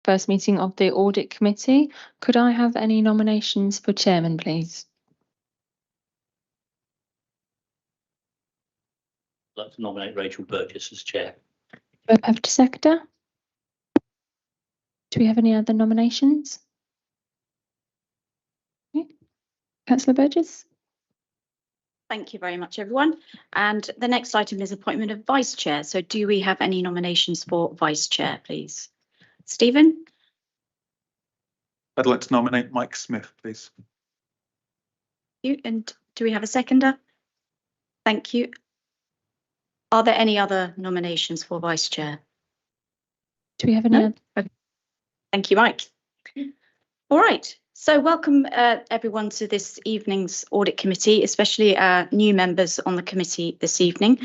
first meeting of the Audit Committee. Could I have any nominations for chairman, please? I'd like to nominate Rachel Burgess as chair. Do I have to seconder? Do we have any other nominations? Okay. Councillor Burgess. Thank you very much, everyone. And the next item is appointment of vice chair. So do we have any nominations for vice chair, please? Stephen? I'd like to nominate Mike Smith, please. You. And do we have a seconder? Thank you. Are there any other nominations for vice chair? Do we have any other? Thank you, Mike. All right. So welcome everyone to this evening's audit committee, especially our new members on the committee this evening.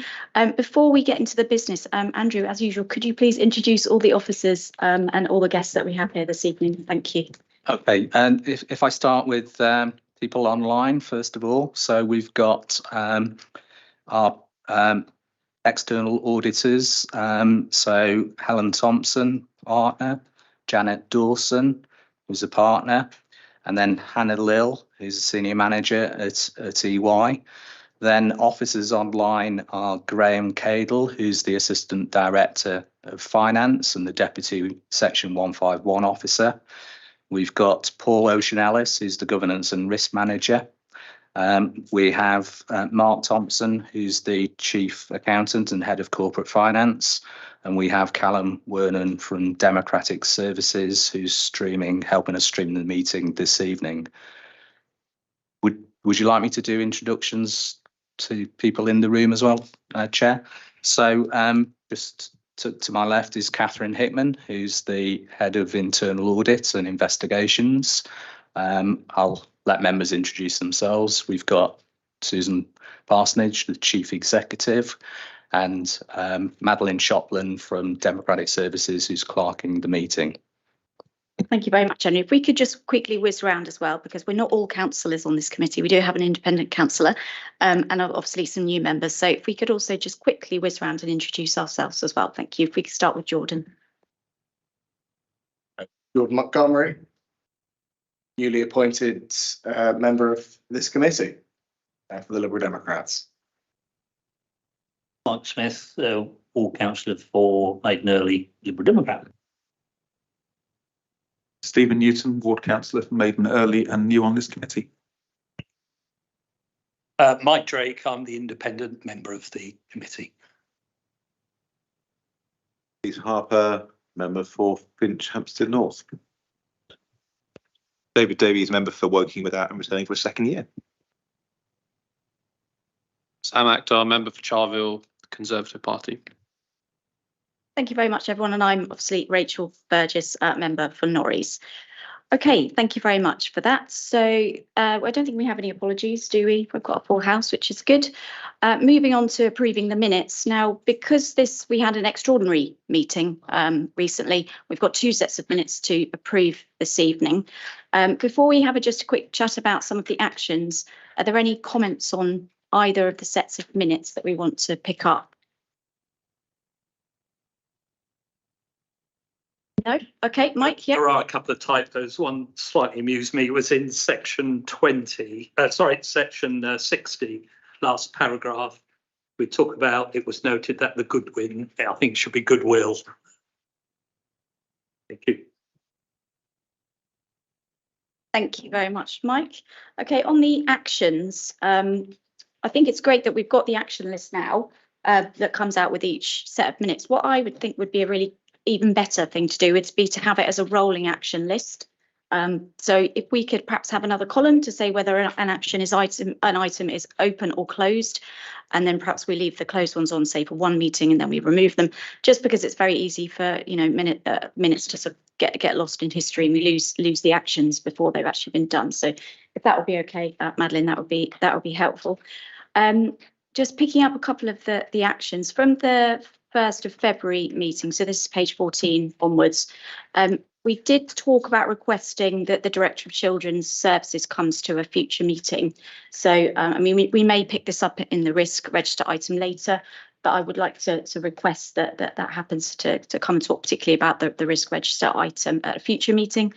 Before we get into the business, Andrew, as usual, could you please introduce all the officers and all the guests that we have here this evening? Thank you. Okay, and if I start with people online, first of all, so we've got our external auditors, so Helen Thompson, partner, Janet Dawson, who's a partner, and then Hannah Lill, who's a senior manager at EY. Then officers online are Graham Cadle, who's the Assistant Director of Finance and the Deputy Section 151 Officer. We've got Paul Ocean-Ellis, who's the Governance and Risk Manager. We have Mark Thompson, who's the Chief Accountant and Head of Corporate Finance. And we have Callum Wernan from Democratic Services, who's helping us stream the meeting this evening. Would you like me to do introductions to people in the room as well, Chair? So just to my left is Catherine Hickman, who's the Head of Internal Audit and Investigations. I'll let members introduce themselves. We've got Susan Parsonage, the Chief Executive, and Madeline Shopland from Democratic Services, who's clerking the meeting. Thank you very much, Andrew. If we could just quickly whiz around as well, because we're not all councillors on this committee. We do have an independent councillor and obviously some new members. So if we could also just quickly whiz around and introduce ourselves as well. Thank you. If we could start with Jordan. Jordan Montgomery, newly appointed member of this committee for the Liberal Democrats. Mike Smith, all councillor for Maiden Early, Liberal Democrat. Stephen Newton, ward councillor for Maiden Early and new on this committee. Mike Drake, I'm the independent member of the committee. Lisa Harper, member for Finch Hampstead North. David Davies, member for Woking Without and returning for a second year. Sam Akhtar, member for Charleville Conservative Party. Thank you very much, everyone. And I'm obviously Rachel Burgess, member for Norreys. Okay, thank you very much for that. So I don't think we have any apologies, do we? We've got a full house, which is good. Moving on to approving the minutes. Now, because we had an extraordinary meeting recently, we've got two sets of minutes to approve this evening. Before we have just a quick chat about some of the actions, are there any comments on either of the sets of minutes that we want to pick up? No? Okay, Mike, yeah. There are a couple of typos. One slightly amused me, was in section 60, last paragraph. We talk about, it was noted that the goodwill, I think it should be goodwill. Thank you. Thank you very much, Mike. Okay, on the actions, I think it's great that we've got the action list now that comes out with each set of minutes. What I would think would be a really even better thing to do would be to have it as a rolling action list. So if we could perhaps have another column to say whether an item is open or closed, and then perhaps we leave the closed ones on, say, for one meeting, and then we remove them, just because it's very easy for minutes to sort of get lost in history, and we lose the actions before they've actually been done. So if that would be okay, Madeline, that would be helpful. Just picking up a couple of the actions from the 1st of February meeting, so this is page 14 onwards. We did talk about requesting that the Director of Children's Services comes to a future meeting. So, I mean, we may pick this up in the risk register item later, but I would like to request that happens to come and talk particularly about the risk register item at a future meeting.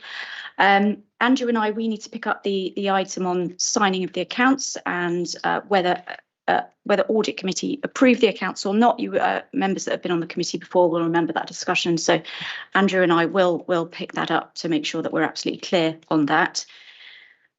Andrew and I, we need to pick up the item on signing of the accounts and whether Audit Committee approve the accounts or not. You members that have been on the committee before will remember that discussion. So Andrew and I will pick that up to make sure that we're absolutely clear on that.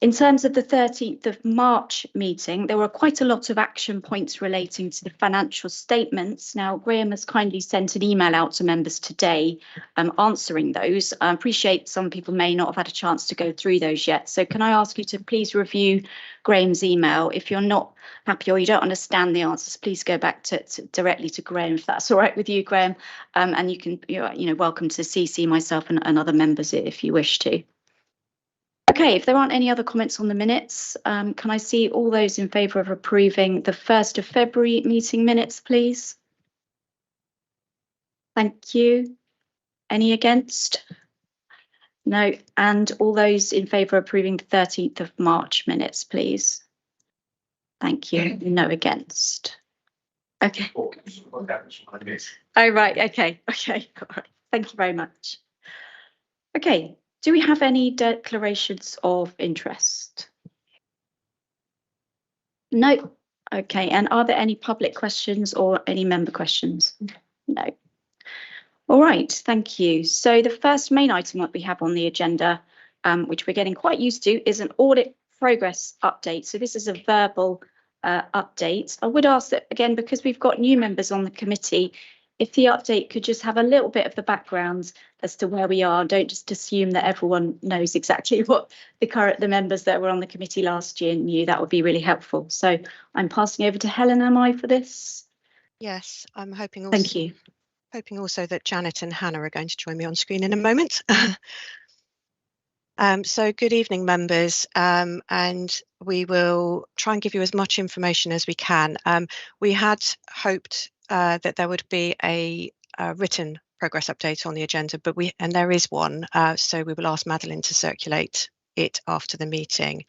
In terms of the 13th of March meeting, there were quite a lot of action points relating to the financial statements. Now, Graham has kindly sent an email out to members today answering those. I appreciate some people may not have had a chance to go through those yet. So can I ask you to please review Graham's email? If you're not happy or you don't understand the answers, please go back to directly to Graham, if that's all right with you, Graham. And you can, you're welcome to CC myself and other members if you wish to. Okay, if there aren't any other comments on the minutes, can I see all those in favour of approving the 1st of February meeting minutes, please? Thank you. Any against? No. And all those in favour of approving the 13th of March minutes, please? Thank you. No against. Okay. Oh, right. Okay. Okay. All right. Thank you very much. Okay. Do we have any declarations of interest? No. Okay. And are there any public questions or any member questions? No. All right. Thank you. So the first main item that we have on the agenda, which we're getting quite used to, is an audit progress update. So this is a verbal update. I would ask that, again, because we've got new members on the committee, if the update could just have a little bit of the background as to where we are. Don't just assume that everyone knows exactly what the members that were on the committee last year knew. That would be really helpful. So I'm passing over to Helen, am I, for this? Yes, I'm hoping also, Thank you. Hoping also that Janet and Hannah are going to join me on screen in a moment. So good evening, members, and we will try and give you as much information as we can. We had hoped that there would be a written progress update on the agenda, but there is one, so we will ask Madeline to circulate it after the meeting.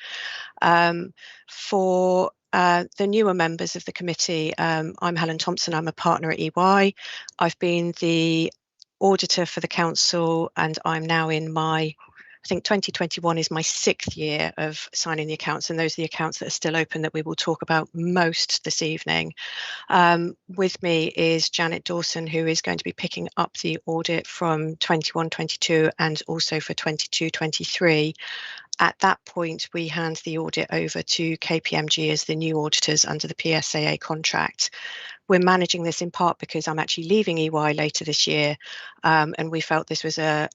For the newer members of the committee, I'm Helen Thompson. I'm a partner at EY. I've been the auditor for the council, and I'm now in I think 2021 is my 6th year of signing the accounts, and those are the accounts that are still open that we will talk about most this evening. With me is Janet Dawson, who is going to be picking up the audit from 21-22 and also for 22-23. At that point, we hand the audit over to KPMG as the new auditors under the PSAA contract. We're managing this in part because I'm actually leaving EY later this year, and we felt this was a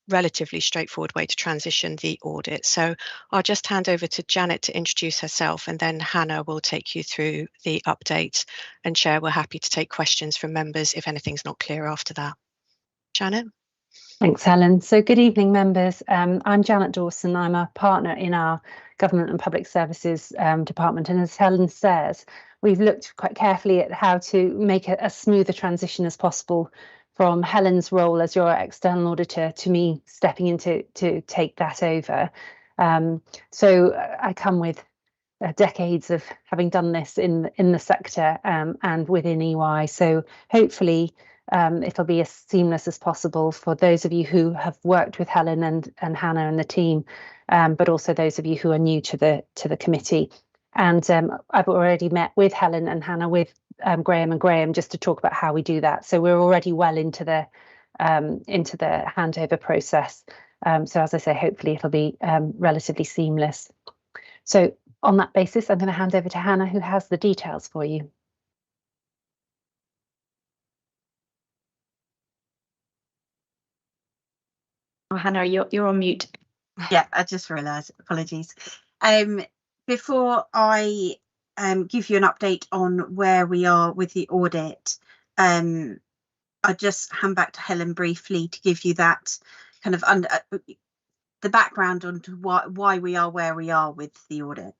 relatively straightforward way to transition the audit. So I'll just hand over to Janet to introduce herself, and then Hannah will take you through the update. And Chair, we're happy to take questions from members if anything's not clear after that. Janet? Thanks, Helen. So good evening, members. I'm Janet Dawson. I'm a partner in our Government and Public Services department. And as Helen says, we've looked quite carefully at how to make a smoother transition as possible from Helen's role as your external auditor to me stepping in to take that over. So I come with decades of having done this in the sector and within EY. So hopefully it'll be as seamless as possible for those of you who have worked with Helen and Hannah and the team, but also those of you who are new to the committee. And I've already met with Helen and Hannah, with Graham and Graham, just to talk about how we do that. So we're already well into the handover process. So as I say, hopefully it'll be relatively seamless. So on that basis, I'm going to hand over to Hannah, who has the details for you. Oh, Hannah, you're on mute. Yeah, I just realised. Apologies. Before I give you an update on where we are with the audit, I'll just hand back to Helen briefly to give you that kind of the background on why we are where we are with the audit.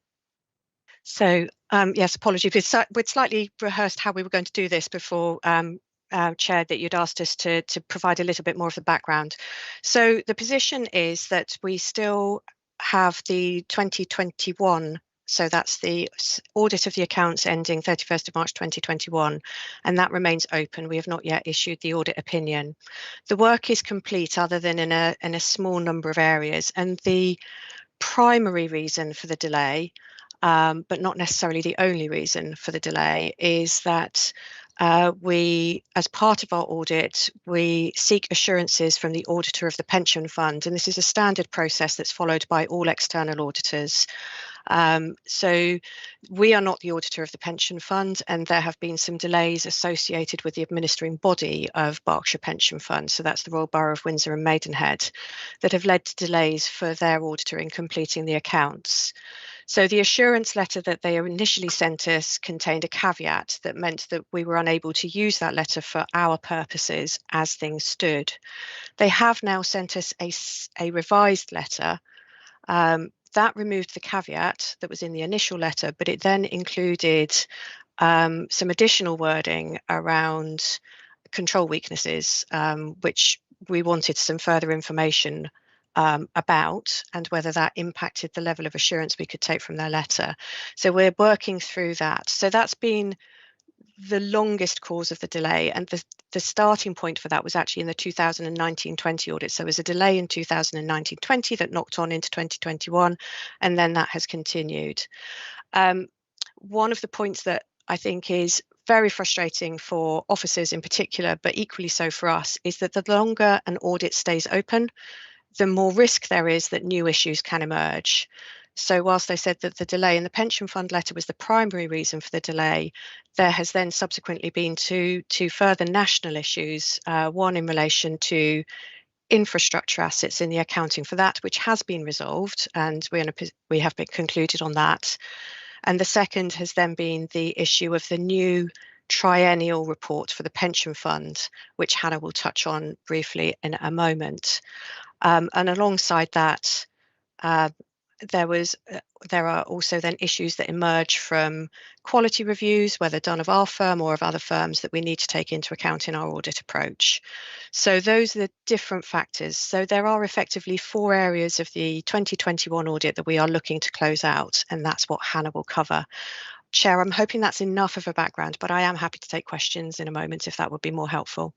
So yes, apologies. We'd slightly rehearsed how we were going to do this before, Chair, that you'd asked us to provide a little bit more of the background. So the position is that we still have the 2021 So that's the audit of the accounts ending 31st of March 2021, and that remains open. We have not yet issued the audit opinion. The work is complete other than in a small number of areas, and the primary reason for the delay, but not necessarily the only reason for the delay, is that we, as part of our audit, we seek assurances from the auditor of the pension fund, and this is a standard process that's followed by all external auditors. So we are not the auditor of the pension fund, and there have been some delays associated with the administering body of Berkshire Pension Fund, so that's the Royal Borough of Windsor and Maidenhead, that have led to delays for their auditor in completing the accounts. So the assurance letter that they initially sent us contained a caveat that meant that we were unable to use that letter for our purposes as things stood. They have now sent us a revised letter that removed the caveat that was in the initial letter, but it then included some additional wording around control weaknesses, which we wanted some further information about, and whether that impacted the level of assurance we could take from their letter. So we're working through that. So that's been the longest cause of the delay, and the starting point for that was actually in the 2019-20 audit. So there was a delay in 2019-20 that knocked on into 2021, and then that has continued. One of the points that I think is very frustrating for officers in particular, but equally so for us, is that the longer an audit stays open, the more risk there is that new issues can emerge. So whilst they said that the delay in the pension fund letter was the primary reason for the delay, there has then subsequently been two further national issues, one in relation to infrastructure assets in the accounting for that, which has been resolved, and we have been concluded on that. And the second has then been the issue of the new triennial report for the pension fund, which Hannah will touch on briefly in a moment. And alongside that, there are also then issues that emerge from quality reviews, whether done of our firm or of other firms, that we need to take into account in our audit approach. So those are the different factors. So there are effectively 4 areas of the 2021 audit that we are looking to close out, and that's what Hannah will cover. Chair, I'm hoping that's enough of a background, but I am happy to take questions in a moment if that would be more helpful.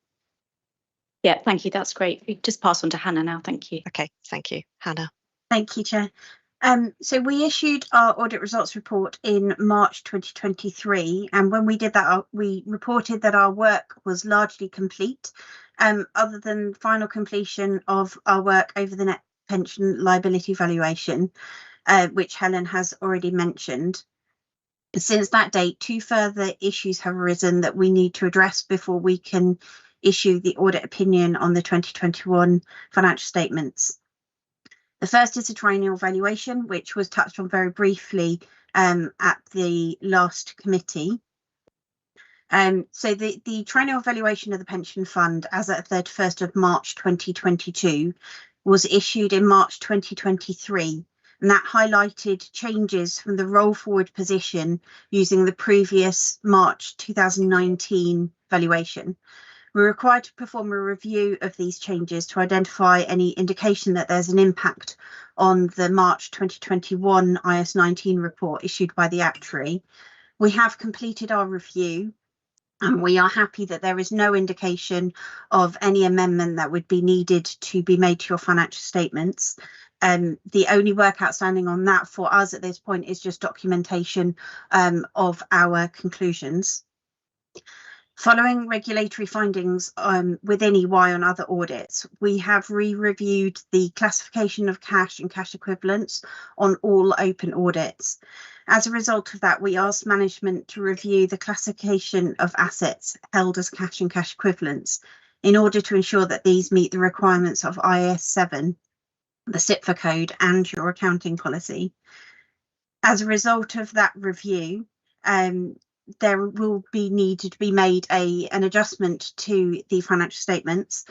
Yeah, thank you. That's great. We just pass on to Hannah now. Thank you. Okay, thank you. Hannah. Thank you, Chair. So we issued our audit results report in March 2023, and when we did that, we reported that our work was largely complete, other than final completion of our work over the net pension liability valuation, which Helen has already mentioned. Since that date, 2 further issues have arisen that we need to address before we can issue the audit opinion on the 2021 financial statements. The first is a triennial valuation, which was touched on very briefly at the last committee. So the triennial valuation of the pension fund as at 31st of March 2022 was issued in March 2023, and that highlighted changes from the roll forward position using the previous March 2019 valuation. We're required to perform a review of these changes to identify any indication that there's an impact on the March 2021 IS 19 report issued by the actuary. We have completed our review, and we are happy that there is no indication of any amendment that would be needed to be made to your financial statements. The only work outstanding on that for us at this point is just documentation of our conclusions. Following regulatory findings within EY on other audits, we have re-reviewed the classification of cash and cash equivalents on all open audits. As a result of that, we asked management to review the classification of assets held as cash and cash equivalents in order to ensure that these meet the requirements of IAS 7, the SIPFA code, and your accounting policy. As a result of that review, there will be needed to be made an adjustment to the financial statements.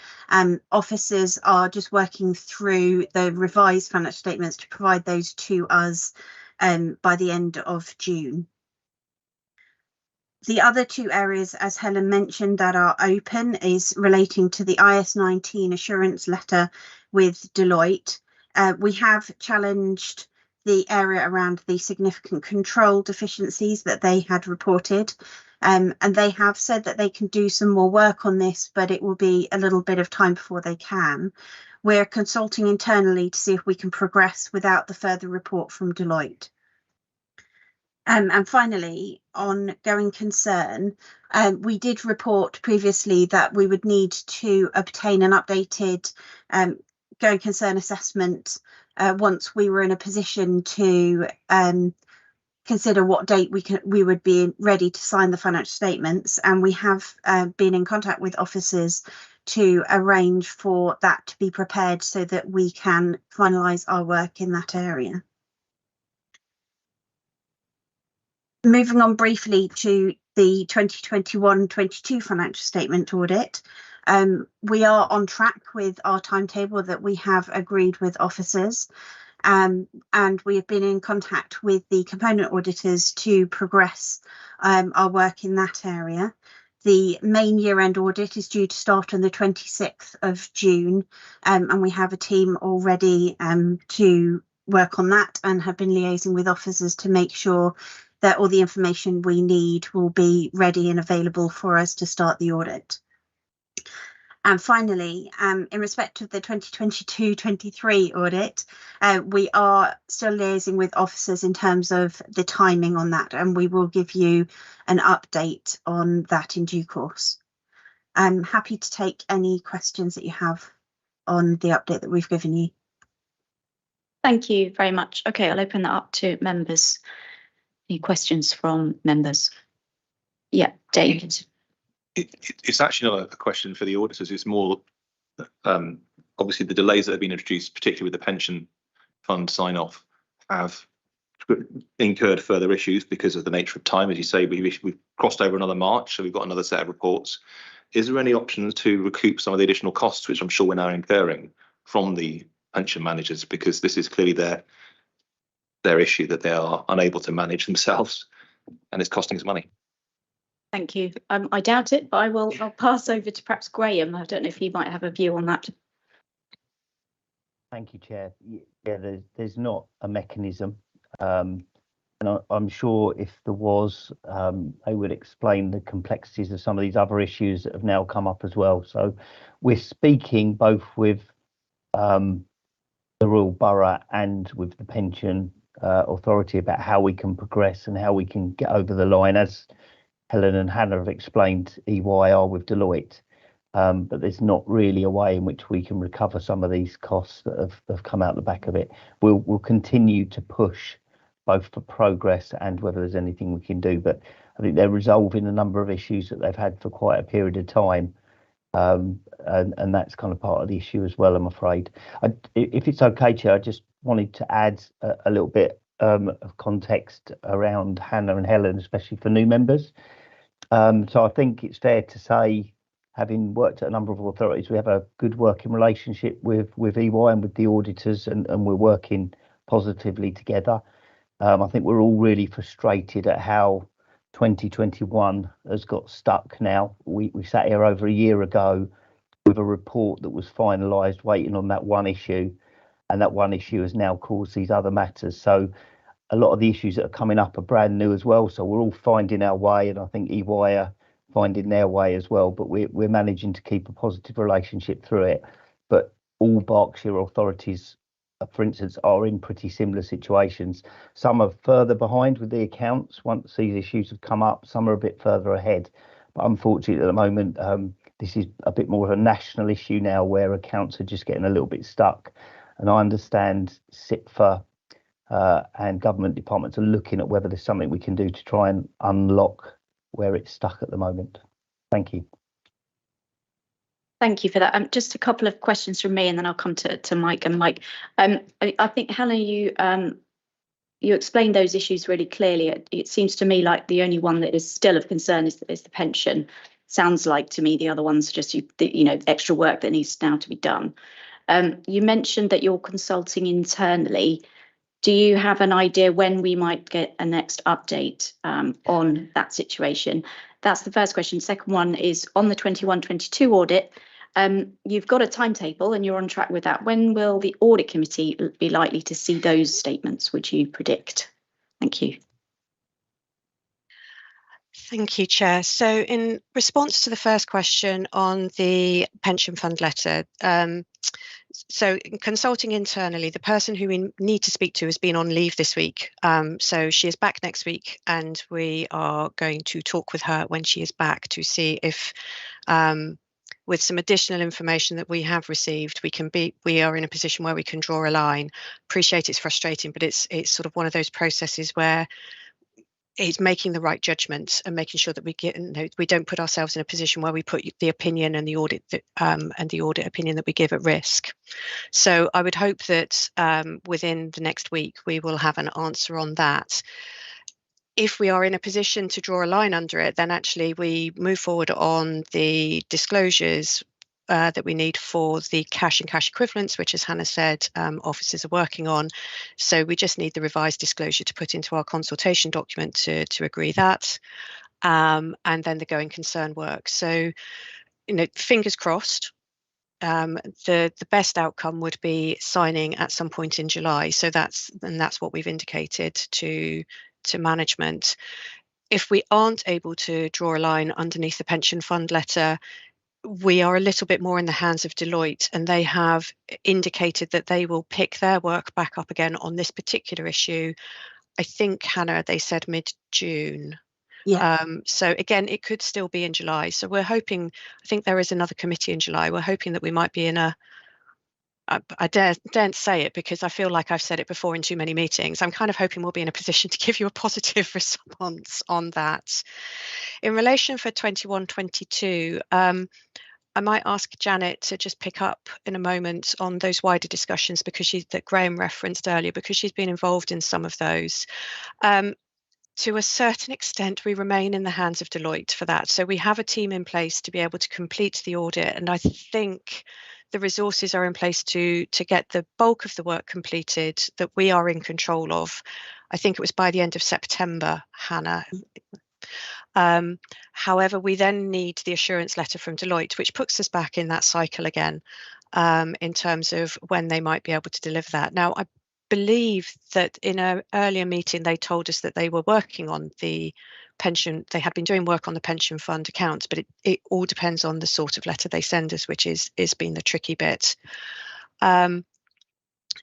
Officers are just working through the revised financial statements to provide those to us by the end of June. The other 2 areas, as Helen mentioned, that are open is relating to the IS 19 assurance letter with Deloitte. We have challenged the area around the significant control deficiencies that they had reported. And they have said that they can do some more work on this, but it will be a little bit of time before they can. We're consulting internally to see if we can progress without the further report from Deloitte. And finally, on going concern, we did report previously that we would need to obtain an updated going concern assessment once we were in a position to consider what date we would be ready to sign the financial statements, and we have been in contact with officers to arrange for that to be prepared so that we can finalise our work in that area. Moving on briefly to the 2021-22 financial statement audit, we are on track with our timetable that we have agreed with officers. And we have been in contact with the component auditors to progress our work in that area. The main year-end audit is due to start on the 26th of June, and we have a team already to work on that and have been liaising with officers to make sure that all the information we need will be ready and available for us to start the audit. And finally, in respect of the 2022-23 audit, we are still liaising with officers in terms of the timing on that, and we will give you an update on that in due course. I'm happy to take any questions that you have on the update that we've given you. Thank you very much. Okay, I'll open that up to members. Any questions from members? Yeah, David. It's actually not a question for the auditors. It's more obviously the delays that have been introduced, particularly with the pension fund sign off, have incurred further issues because of the nature of time. As you say, we've crossed over another March, so we've got another set of reports. Is there any options to recoup some of the additional costs, which I'm sure we're now incurring from the pension managers, because this is clearly their issue that they are unable to manage themselves and it's costing us money? Thank you. I doubt it, but I'll pass over to perhaps Graham. I don't know if he might have a view on that. Thank you, Chair. Yeah, there's not a mechanism, and I'm sure if there was, they would explain the complexities of some of these other issues that have now come up as well. So we're speaking both with the Royal Borough and with the Pension Authority about how we can progress and how we can get over the line. As Helen and Hannah have explained, EY are with Deloitte, but there's not really a way in which we can recover some of these costs that have come out the back of it. We'll continue to push both for progress and whether there's anything we can do, but I think they're resolving a number of issues that they've had for quite a period of time, and that's kind of part of the issue as well, I'm afraid. If it's okay, Chair, I just wanted to add a little bit of context around Hannah and Helen, especially for new members. So I think it's fair to say, having worked at a number of authorities, we have a good working relationship with EY and with the auditors, and we're working positively together. I think we're all really frustrated at how 2021 has got stuck now. We sat here over a year ago with a report that was finalised, waiting on that one issue, and that one issue has now caused these other matters. So a lot of the issues that are coming up are brand new as well. So we're all finding our way, and I think EY are finding their way as well. But we're managing to keep a positive relationship through it. But all Berkshire authorities, for instance, are in pretty similar situations. Some are further behind with the accounts once these issues have come up. Some are a bit further ahead. But unfortunately, at the moment, this is a bit more of a national issue now, where accounts are just getting a little bit stuck. And I understand SIPFA and government departments are looking at whether there's something we can do to try and unlock where it's stuck at the moment. Thank you. Thank you for that. Just a couple of questions from me, and then I'll come to Mike. And Mike, I think, Helen, you explained those issues really clearly. It seems to me like the only one that is still of concern is the pension. Sounds like to me the other ones are just extra work that needs now to be done. You mentioned that you're consulting internally. Do you have an idea when we might get a next update on that situation? That's the first question. Second one is on the 21-22 audit. You've got a timetable and you're on track with that. When will the Audit Committee be likely to see those statements, would you predict? Thank you. Thank you, Chair. So in response to the first question on the pension fund letter, so consulting internally, the person who we need to speak to has been on leave this week. So she is back next week, and we are going to talk with her when she is back to see if, with some additional information that we have received, we are in a position where we can draw a line. Appreciate it's frustrating, but it's sort of one of those processes where it's making the right judgment and making sure that we don't put ourselves in a position where we put the opinion and the audit opinion that we give at risk. So I would hope that within the next week we will have an answer on that. If we are in a position to draw a line under it, then actually we move forward on the disclosures that we need for the cash and cash equivalents, which, as Hannah said, officers are working on. So we just need the revised disclosure to put into our consultation document to agree that, and then the going concern work. So, fingers crossed. The best outcome would be signing at some point in July. So that's what we've indicated to management. If we aren't able to draw a line underneath the pension fund letter, we are a little bit more in the hands of Deloitte, and they have indicated that they will pick their work back up again on this particular issue. I think, Hannah, they said mid-June. Yeah. So again, it could still be in July. So we're hoping, I think there is another committee in July. We're hoping that we might be in I daren't say it because I feel like I've said it before in too many meetings. I'm kind of hoping we'll be in a position to give you a positive response on that. In relation for 21-22, I might ask Janet to just pick up in a moment on those wider discussions that Graham referenced earlier, because she's been involved in some of those. To a certain extent, we remain in the hands of Deloitte for that. So we have a team in place to be able to complete the audit, and I think the resources are in place to get the bulk of the work completed that we are in control of. I think it was by the end of September, Hannah. However, we then need the assurance letter from Deloitte, which puts us back in that cycle again, in terms of when they might be able to deliver that. Now, I believe that in an earlier meeting, they told us that they were working on the pension. They had been doing work on the pension fund accounts, but it all depends on the sort of letter they send us, which is been the tricky bit.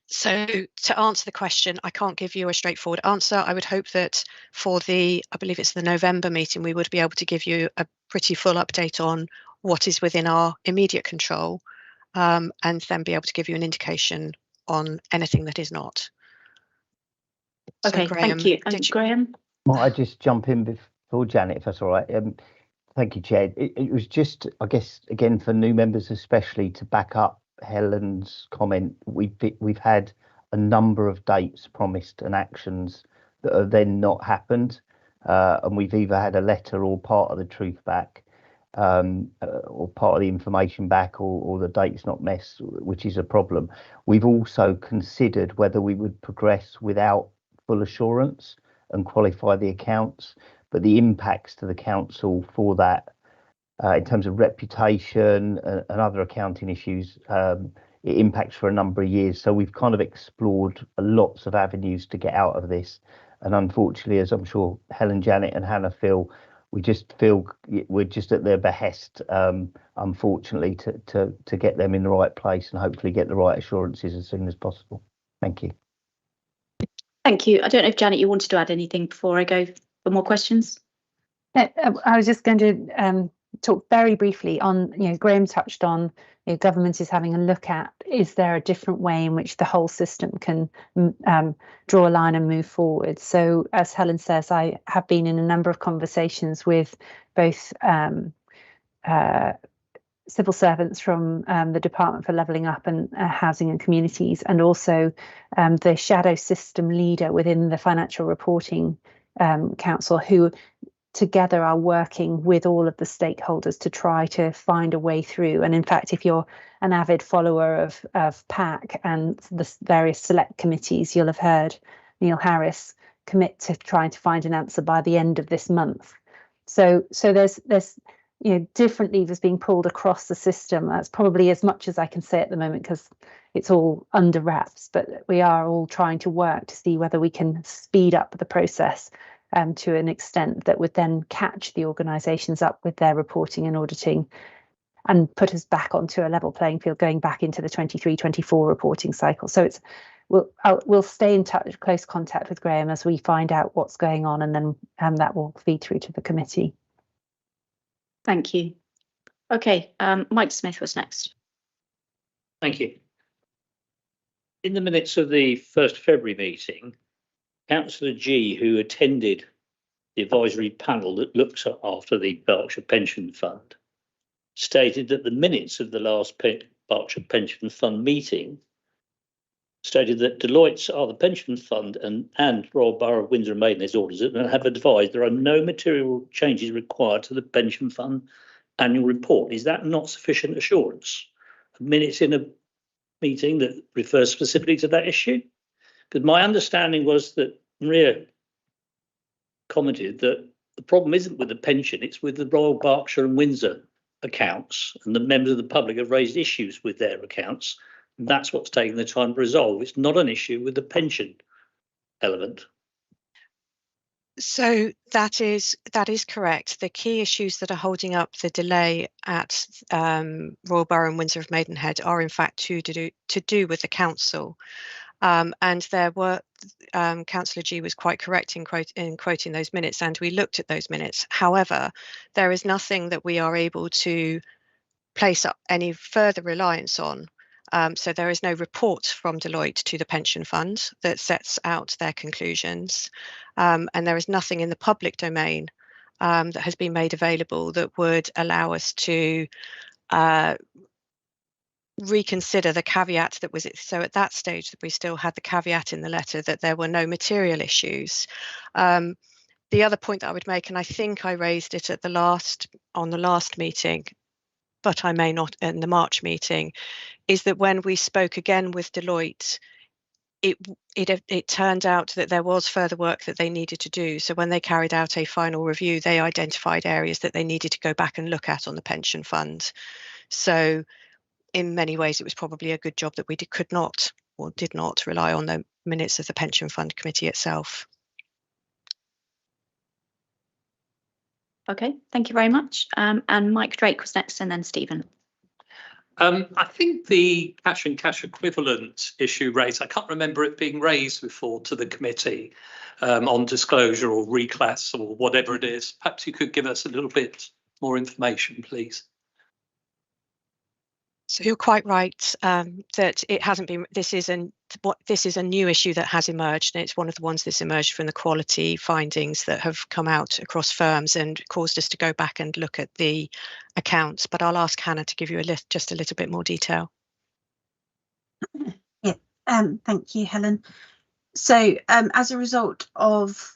So to answer the question, I can't give you a straightforward answer. I would hope that for I believe it's the November meeting, we would be able to give you a pretty full update on what is within our immediate control, and then be able to give you an indication on anything that is not. Okay, Graham, thank you. Graham? Might I just jump in before Janet, if that's all right? Thank you, Chair. It was just, I guess, again, for new members especially, to back up Helen's comment. We've had a number of dates promised and actions that have then not happened, and we've either had a letter or part of the truth back, or part of the information back, or the dates not met, which is a problem. We've also considered whether we would progress without full assurance and qualify the accounts, but the impacts to the council for that, in terms of reputation and other accounting issues, it impacts for a number of years. So we've kind of explored lots of avenues to get out of this, and unfortunately, as I'm sure Helen, Janet and Hannah feel, we just feel we're just at their behest, unfortunately, to get them in the right place and hopefully get the right assurances as soon as possible. Thank you. Thank you. I don't know if, Janet, you wanted to add anything before I go for more questions? I was just going to talk very briefly on, Graham touched on, government is having a look at, is there a different way in which the whole system can draw a line and move forward? So as Helen says, I have been in a number of conversations with both civil servants from the Department for Levelling Up and Housing and Communities, and also the shadow system leader within the Financial Reporting Council, who together are working with all of the stakeholders to try to find a way through. And in fact, if you're an avid follower of PAC and the various select committees, you'll have heard Neil Harris commit to trying to find an answer by the end of this month. So there's different levers being pulled across the system. That's probably as much as I can say at the moment because it's all under wraps, but we are all trying to work to see whether we can speed up the process to an extent that would then catch the organisations up with their reporting and auditing and put us back onto a level playing field going back into the 23-24 reporting cycle. So we'll stay in touch, close contact with Graham as we find out what's going on, and then that will feed through to the committee. Thank you. Okay, Mike Smith was next. Thank you. In the minutes of the 1st February meeting, Councillor G, who attended the advisory panel that looks after the Berkshire Pension Fund, stated that the minutes of the last Berkshire Pension Fund meeting stated that Deloitte's are the pension fund and Royal Borough of Windsor and Maidenhead's auditors and have advised there are no material changes required to the pension fund annual report. Is that not sufficient assurance? Minutes in a meeting that refers specifically to that issue? Because my understanding was that Maria commented that the problem isn't with the pension, it's with the Royal Berkshire and Windsor accounts, and the members of the public have raised issues with their accounts. And that's what's taking the time to resolve. It's not an issue with the pension element. So that is correct. The key issues that are holding up the delay at Royal Borough and Windsor of Maidenhead are in fact to do with the council. And there were, Councillor G was quite correct in quoting those minutes, and we looked at those minutes. However, there is nothing that we are able to place up any further reliance on. So there is no report from Deloitte to the pension fund that sets out their conclusions. And there is nothing in the public domain that has been made available that would allow us to reconsider the caveat that was it. So at that stage that we still had the caveat in the letter that there were no material issues. The other point that I would make, and I think I raised it at on the last meeting, but I may not in the March meeting, is that when we spoke again with Deloitte, it turned out that there was further work that they needed to do. So when they carried out a final review, they identified areas that they needed to go back and look at on the pension fund. So in many ways, it was probably a good job that we did not rely on the minutes of the pension fund committee itself. Okay, thank you very much. And Mike Drake was next, and then Stephen. I think the cash and cash equivalent issue raised, I can't remember it being raised before to the committee on disclosure or reclass or whatever it is. Perhaps you could give us a little bit more information, please. So you're quite right that it hasn't been. This is a new issue that has emerged, and it's one of the ones that's emerged from the quality findings that have come out across firms and caused us to go back and look at the accounts. But I'll ask Hannah to give you just a little bit more detail. Yeah, thank you, Helen. So as a result of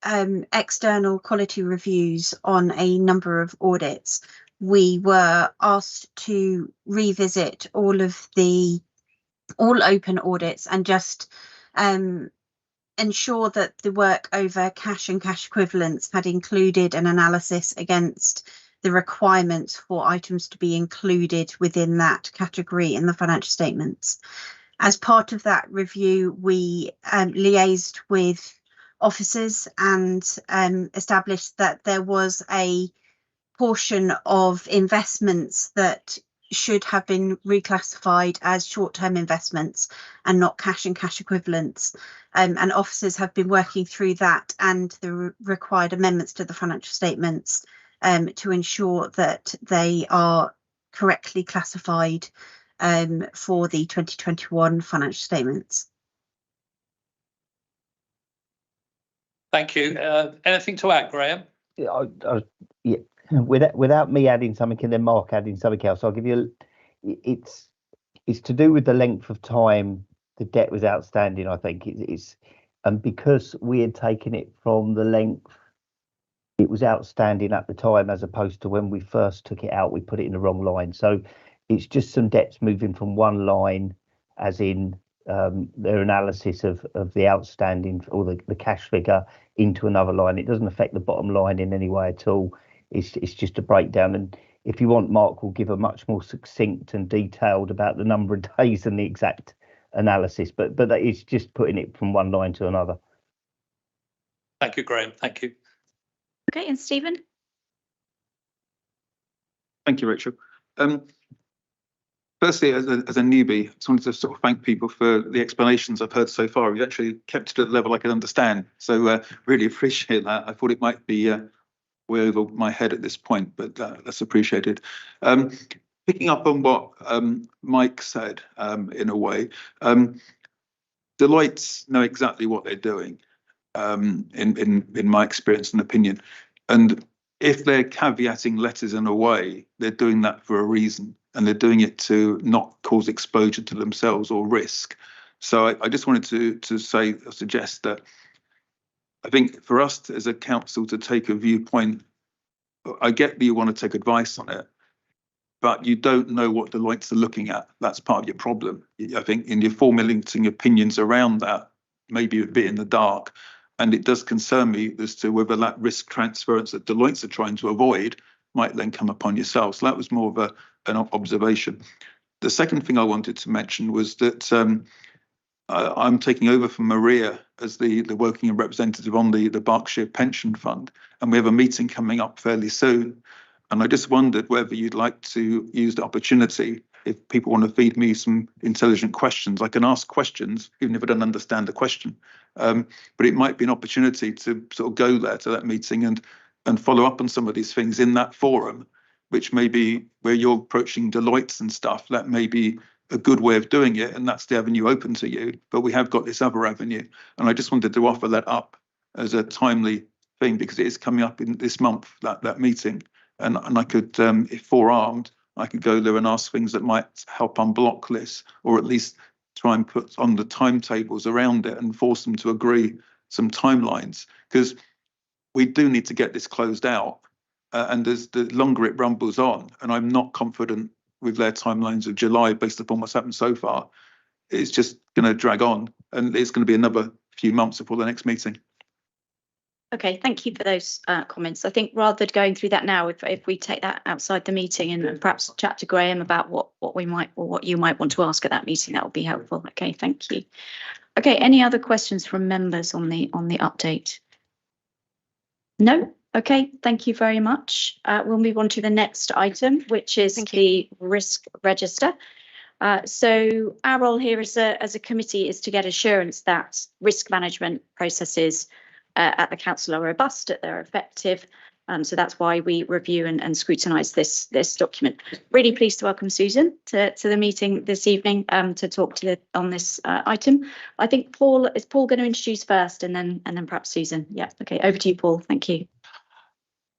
external quality reviews on a number of audits, we were asked to revisit all open audits and just ensure that the work over cash and cash equivalents had included an analysis against the requirements for items to be included within that category in the financial statements. As part of that review, we liaised with officers and established that there was a portion of investments that should have been reclassified as short-term investments and not cash and cash equivalents. And officers have been working through that and the required amendments to the financial statements to ensure that they are correctly classified for the 2021 financial statements. Thank you. Anything to add, Graham? Yeah. Without me adding something and then Mark adding something else, I'll give you. It's to do with the length of time the debt was outstanding. I think it's and because we had taken it from the length it was outstanding at the time, as opposed to when we first took it out, we put it in the wrong line. So it's just some debts moving from one line, as in their analysis of the outstanding or the cash figure, into another line. It doesn't affect the bottom line in any way at all. It's just a breakdown. And if you want, Mark will give a much more succinct and detailed about the number of days and the exact analysis. But that is just putting it from one line to another. Thank you, Graham. Thank you. Okay, and Stephen? Thank you, Rachel. Firstly, as a newbie, I just wanted to sort of thank people for the explanations I've heard so far. You've actually kept it at a level I can understand. So really appreciate that. I thought it might be way over my head at this point, but that's appreciated. Picking up on what Mike said, in a way, Deloitte know exactly what they're doing, in my experience and opinion. And if they're caveating letters in a way, they're doing that for a reason. And they're doing it to not cause exposure to themselves or risk. So I just wanted to say or suggest that I think for us as a council to take a viewpoint, I get that you want to take advice on it, but you don't know what Deloitte are looking at. That's part of your problem. I think in your formulating opinions around that, maybe a bit in the dark. And it does concern me as to whether that risk transference that Deloitte are trying to avoid might then come upon yourself. So that was more of an observation. The second thing I wanted to mention was that I'm taking over from Maria as the working representative on the Berkshire Pension Fund, and we have a meeting coming up fairly soon. And I just wondered whether you'd like to use the opportunity, if people want to feed me some intelligent questions. I can ask questions even if I don't understand the question, but it might be an opportunity to sort of go there to that meeting and follow up on some of these things in that forum, which may be where you're approaching Deloitte and stuff. That may be a good way of doing it, and that's the avenue open to you. But we have got this other avenue, and I just wanted to offer that up as a timely thing because it is coming up in this month, that meeting, and I could, if forearmed, I could go there and ask things that might help unblock this, or at least try and put on the timetables around it and force them to agree some timelines, because we do need to get this closed out. And as the longer it rumbles on, and I'm not confident with their timelines of July based upon what's happened so far, it's just going to drag on, and it's going to be another few months before the next meeting. Okay, thank you for those comments. I think rather than going through that now, if we take that outside the meeting and perhaps chat to Graham about what we might, or what you might want to ask at that meeting, that would be helpful. Okay, thank you. Okay, any other questions from members on the update? No? Okay, thank you very much. We'll move on to the next item, which is the risk register. So our role here as a committee is to get assurance that risk management processes at the council are robust, that they're effective. So that's why we review and scrutinise this document. Really pleased to welcome Susan to the meeting this evening to talk on this item. I think Paul going to introduce first, and then perhaps Susan. Yeah. Okay. Over to you, Paul. Thank you.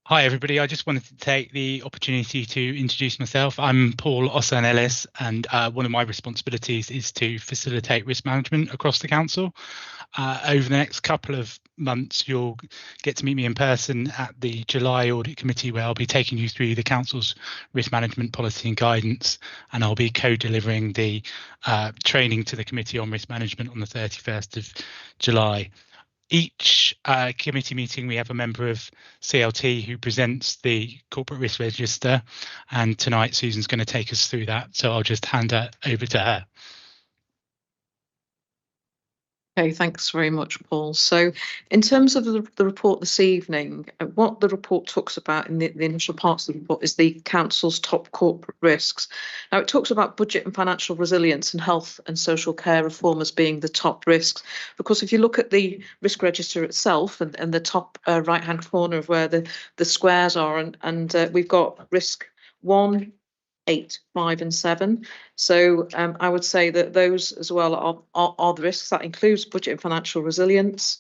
Hi everybody, I just wanted to take the opportunity to introduce myself. I'm Paul Ossan-Ellis, and one of my responsibilities is to facilitate risk management across the council. Over the next couple of months, you'll get to meet me in person at the July Audit Committee, where I'll be taking you through the council's risk management policy and guidance, and I'll be co-delivering the training to the committee on risk management on the 31st of July. Each committee meeting, we have a member of CLT who presents the corporate risk register, and tonight Susan's going to take us through that, so I'll just hand that over to her. Okay, thanks very much, Paul. So in terms of the report this evening, what the report talks about in the initial parts of the report is the council's top corporate risks. Now, it talks about budget and financial resilience and health and social care reform as being the top risks, because if you look at the risk register itself and the top right-hand corner of where the squares are, and we've got risk 1, 8, 5 and 7. So I would say that those as well are the risks. That includes budget and financial resilience.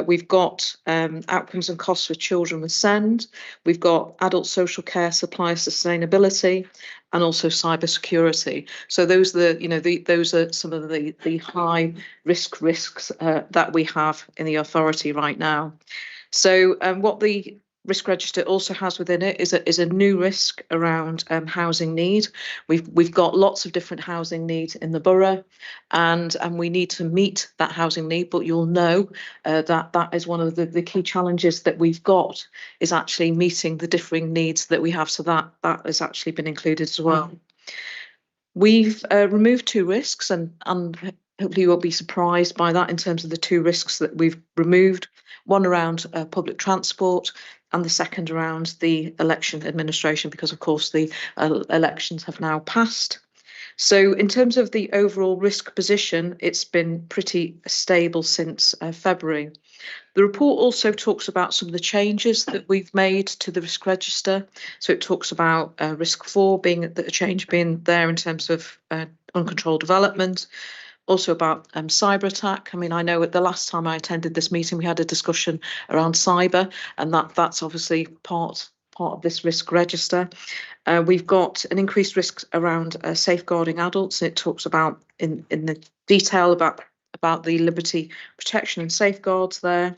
We've got outcomes and costs for children with SEND. We've got adult social care, supply sustainability, and also cyber security. So those are those are some of the high risks that we have in the authority right now. So what risk register also has within it is a new risk around housing need. We've got lots of different housing needs in the borough, and we need to meet that housing need. But you'll know that is one of the key challenges that we've got, is actually meeting the differing needs that we have. So that has actually been included as well. We've removed 2 risks, and hopefully you won't be surprised by that in terms of the 2 risks that we've removed. One around public transport, and the second around the election administration, because of course the elections have now passed. So in terms of the overall risk position, it's been pretty stable since February. The report also talks about some of the changes that we've made to the risk register. So it talks about risk 4 being a change being there in terms of uncontrolled development. Also about cyber attack. I mean, I know at the last time I attended this meeting, we had a discussion around cyber, and that's obviously part of this risk register. We've got an increased risk around safeguarding adults. It talks about in the detail about the liberty protection and safeguards there,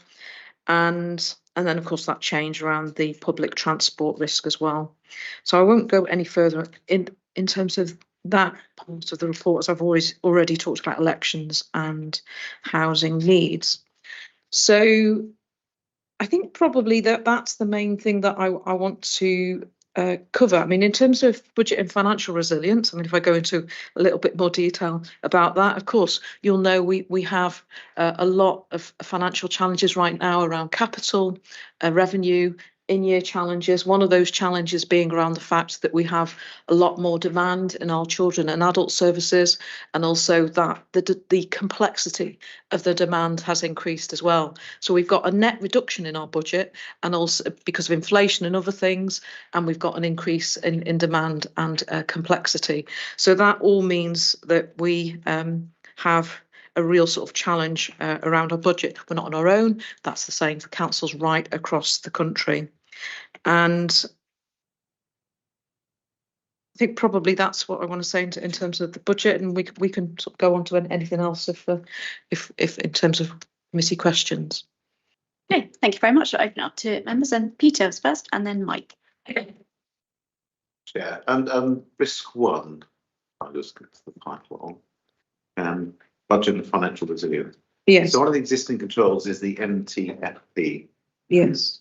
and then of course that change around the public transport risk as well. So I won't go any further in terms of that part of the report, as I've already talked about elections and housing needs. So I think probably that's the main thing that I want to cover. I mean, in terms of budget and financial resilience, I mean, if I go into a little bit more detail about that, of course, you'll know we have a lot of financial challenges right now around capital, revenue, in-year challenges. One of those challenges being around the fact that we have a lot more demand in our children and adult services, and also that the complexity of the demand has increased as well. So we've got a net reduction in our budget, and also because of inflation and other things, and we've got an increase in demand and complexity. So that all means that we have a real sort of challenge around our budget. We're not on our own. That's the same for councils right across the country. And I think probably that's what I want to say in terms of the budget, and we can sort of go on to anything else if in terms of committee questions. Okay, thank you very much. I'll open up to members, and Peter was first, and then Mike. Yeah, and risk 1, I'll just get to the title on budget and financial resilience. Yes. So one of the existing controls is the MTFP. Yes.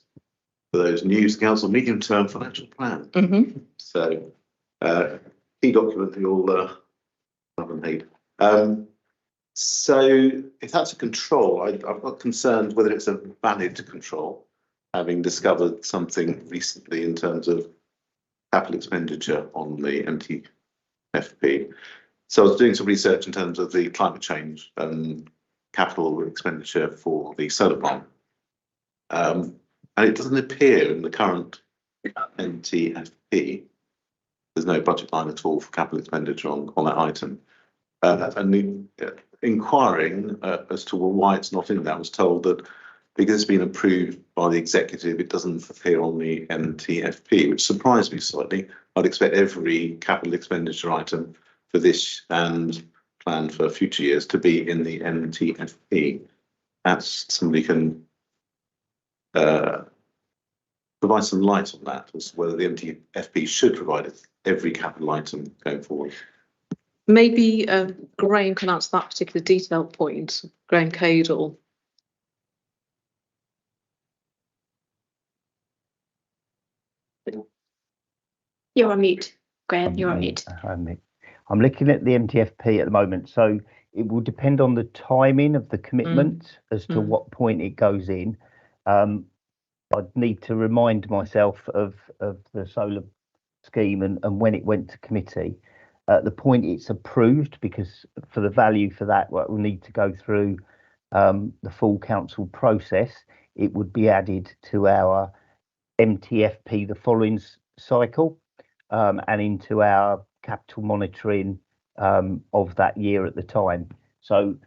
For those new council medium-term financial plan. Mm-hmm. So key document that you'll love and hate. So if that's a control, I've got concerns whether it's a valid control, having discovered something recently in terms of capital expenditure on the MTFP. So I was doing some research in terms of the climate change and capital expenditure for the solar plant. And it doesn't appear in the current MTFP. There's no budget line at all for capital expenditure on that item. And inquiring as to why it's not in there, I was told that because it's been approved by the executive, it doesn't appear on the MTFP, which surprised me slightly. I'd expect every capital expenditure item for this and plan for future years to be in the MTFP. Perhaps somebody can provide some light on that, as to whether the MTFP should provide every capital item going forward. Maybe Graham can answer that particular detail point. Graham Cadle. You're on mute, Graham. You're on mute. I'm looking at the MTFP at the moment, so it will depend on the timing of the commitment as to what point it goes in. I'd need to remind myself of the solar scheme and when it went to committee. At the point it's approved, because for the value for that, we'll need to go through the full council process. It would be added to our MTFP the following cycle and into our capital monitoring of that year at the time. So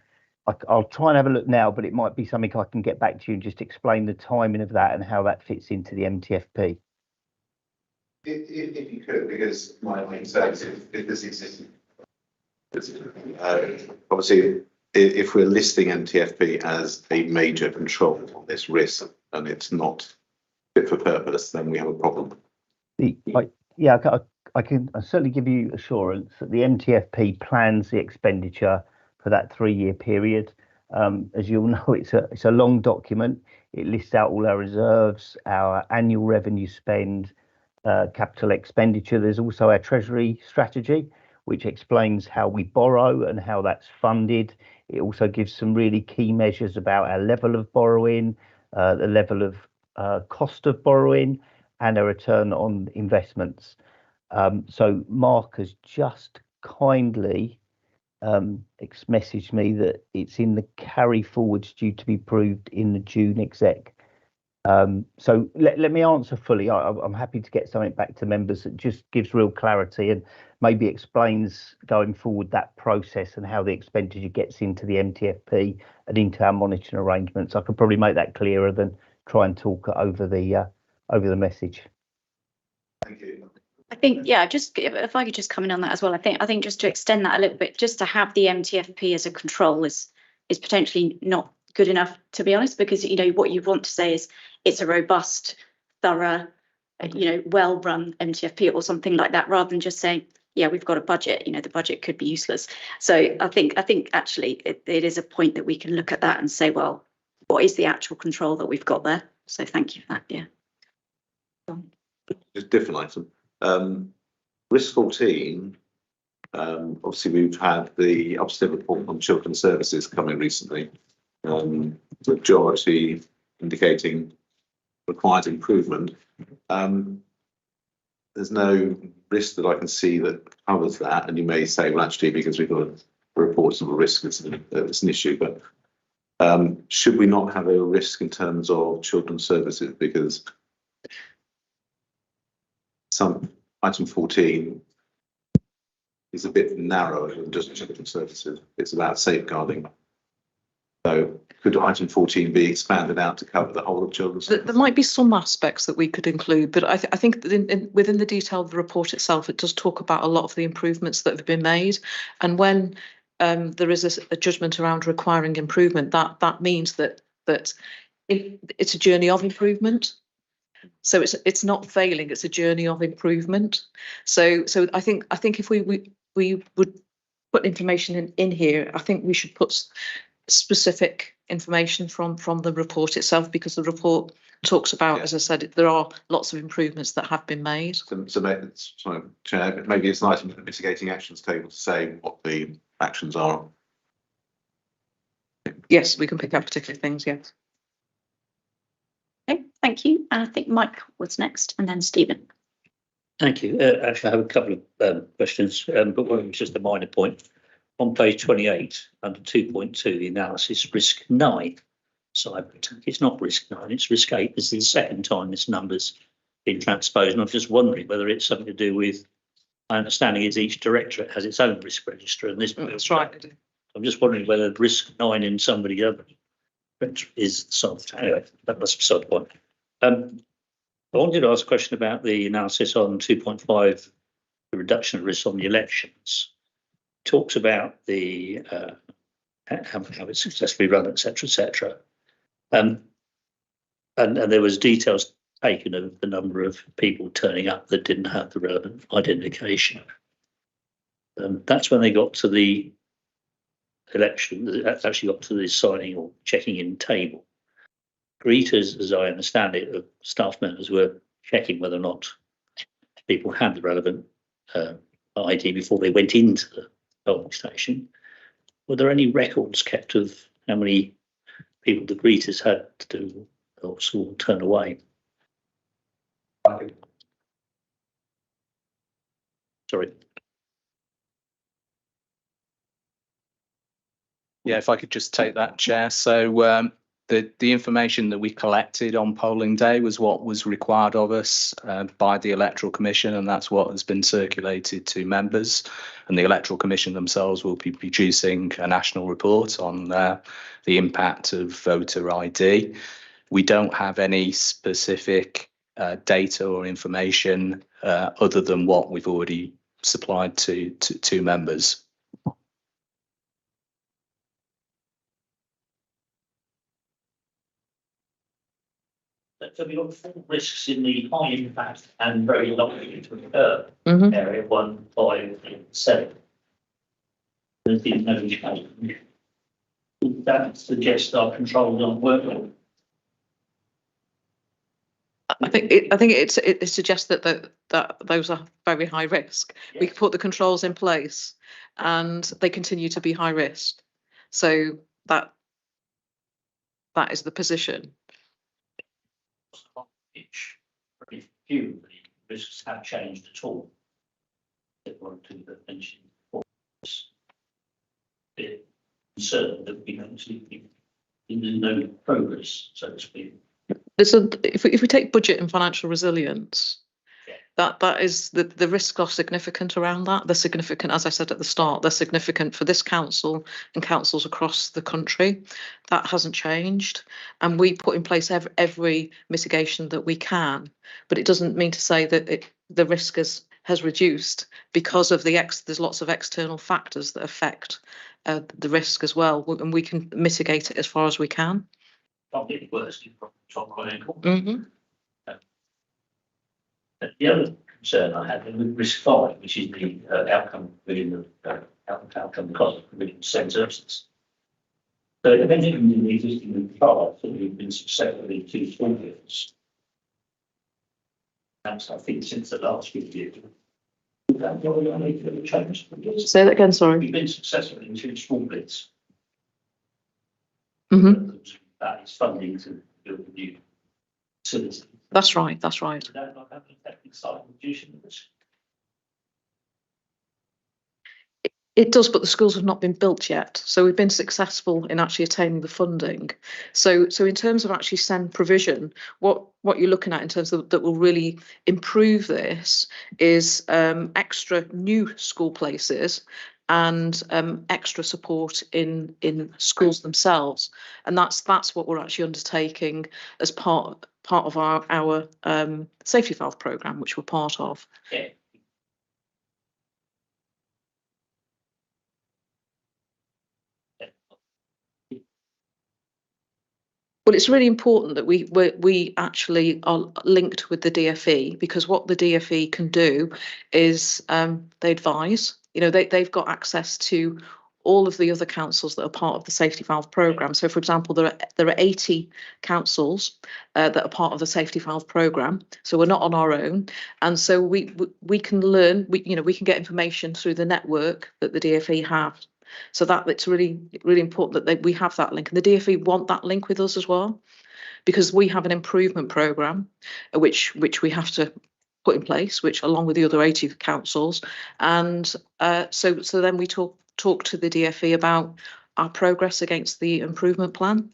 I'll try and have a look now, but it might be something I can get back to you and just explain the timing of that and how that fits into the MTFP. If you could, because my concern is if this exists, obviously, if we're listing MTFP as a major control on this risk and it's not fit for purpose, then we have a problem. I can certainly give you assurance that the MTFP plans the expenditure for that 3-year period. As you'll know, it's a long document. It lists out all our reserves, our annual revenue spend, capital expenditure. There's also our treasury strategy, which explains how we borrow and how that's funded. It also gives some really key measures about our level of borrowing, the level of cost of borrowing, and a return on investments. So Mark has just kindly messaged me that it's in the carry forwards due to be approved in the June exec. So let me answer fully. I'm happy to get something back to members that just gives real clarity and maybe explains going forward that process and how the expenditure gets into the MTFP and into our monitoring arrangements. I could probably make that clearer than try and talk over the message. Thank you. I think, yeah, just if I could just come in on that as well. I think just to extend that a little bit, just to have the MTFP as a control is potentially not good enough, to be honest, because what you want to say is it's a robust, thorough, well-run MTFP or something like that, rather than just saying, yeah, we've got a budget. The budget could be useless. So I think actually it is a point that we can look at that and say, well, what is the actual control that we've got there? So thank you for that. Yeah. Just different item. Risk 14. Obviously, we've had the Ofsted report on children's services coming recently. Majority indicating required improvement. There's no risk that I can see that covers that, and you may say, well, actually, because we've got reports of a risk, it's an issue. But should we not have a risk in terms of children's services? Because item 14 is a bit narrower than just children's services. It's about safeguarding. So could item 14 be expanded out to cover the whole of children's services? There might be some aspects that we could include, but I think that within the detail of the report itself, it does talk about a lot of the improvements that have been made. And when there is a judgment around requiring improvement, that means that it's a journey of improvement. So it's not failing; it's a journey of improvement. So I think if we would put information in here, I think we should put specific information from the report itself, because the report talks about, as I said, there are lots of improvements that have been made. So maybe it's an item in the mitigating actions table to say what the actions are. Yes, we can pick up particular things. Yes. Okay, thank you. And I think Mike was next, and then Stephen. Thank you. Actually, I have a couple of questions, but one was just a minor point. On page 28, under 2.2, the analysis risk 9 cyber attack. It's not risk 9, it's risk 8. This is the second time this number's been transposed, and I'm just wondering whether it's something to do with, my understanding is each directorate has its own risk register, and this. That's right. I'm just wondering whether risk 9 in somebody other is solved. Anyway, that must be solved point. I wanted to ask a question about the analysis on 2.5, the reduction of risk on the elections. Talks about the how it's successfully run, etc. And there was details taken of the number of people turning up that didn't have the relevant identification. That's when they got to the election. That's actually got to the signing or checking in table. Greeters, as I understand it, staff members were checking whether or not people had the relevant ID before they went into the polling station. Were there any records kept of how many people the greeters had to do or saw turn away? Sorry. Yeah, if I could just take that, Chair. So the information that we collected on polling day was what was required of us by the Electoral Commission, and that's what has been circulated to members. And the Electoral Commission themselves will be producing a national report on the impact of voter ID. We don't have any specific data or information other than what we've already supplied to members. So we've got 4 risks in the high impact and very likely to occur area 1, 5, and 7. There's been no change. Would that suggest our controls aren't working? I think it suggests that those are very high risk. We put the controls in place, and they continue to be high risk. So that is the position. Which very few risks have changed at all. One to the mentioned concerned that we don't see no progress, so to speak. If we take budget and financial resilience, that is the risks are significant around that. They're significant, as I said at the start, they're significant for this council and councils across the country. That hasn't changed, and we put in place every mitigation that we can. But it doesn't mean to say that the risk has reduced because of there's lots of external factors that affect the risk as well, and we can mitigate it as far as we can. Probably worse from top ankle. The other concern I had with risk 5, which is the outcome within the outcome cost within same services. So it mentioned in the existing trials that we've been successful in 2 school years. That's, I think, since the last review. Would that probably need to change? Say that again, sorry. We've been successful in 2 school bids. That is funding to build a new facility. That's right. That's right. Would that not have an effect in slightly reducing the risk? It does, but the schools have not been built yet. So we've been successful in actually attaining the funding. So in terms of actually SEND provision, what you're looking at in terms of that will really improve this is extra new school places and extra support in schools themselves. And that's what we're actually undertaking as part of our safety valve programme, which we're part of. Yeah. Well, it's really important that we actually are linked with the DFE, because what the DFE can do is they advise. You know, they've got access to all of the other councils that are part of the safety valve programme. So, for example, there are 80 councils that are part of the safety valve programme. So we're not on our own, and so we can learn. We can get information through the network that the DFE have. So it's really important that we have that link, and the DFE want that link with us as well, because we have an improvement programme which we have to put in place, which along with the other 80 councils, and so then we talk to the DFE about our progress against the improvement plan.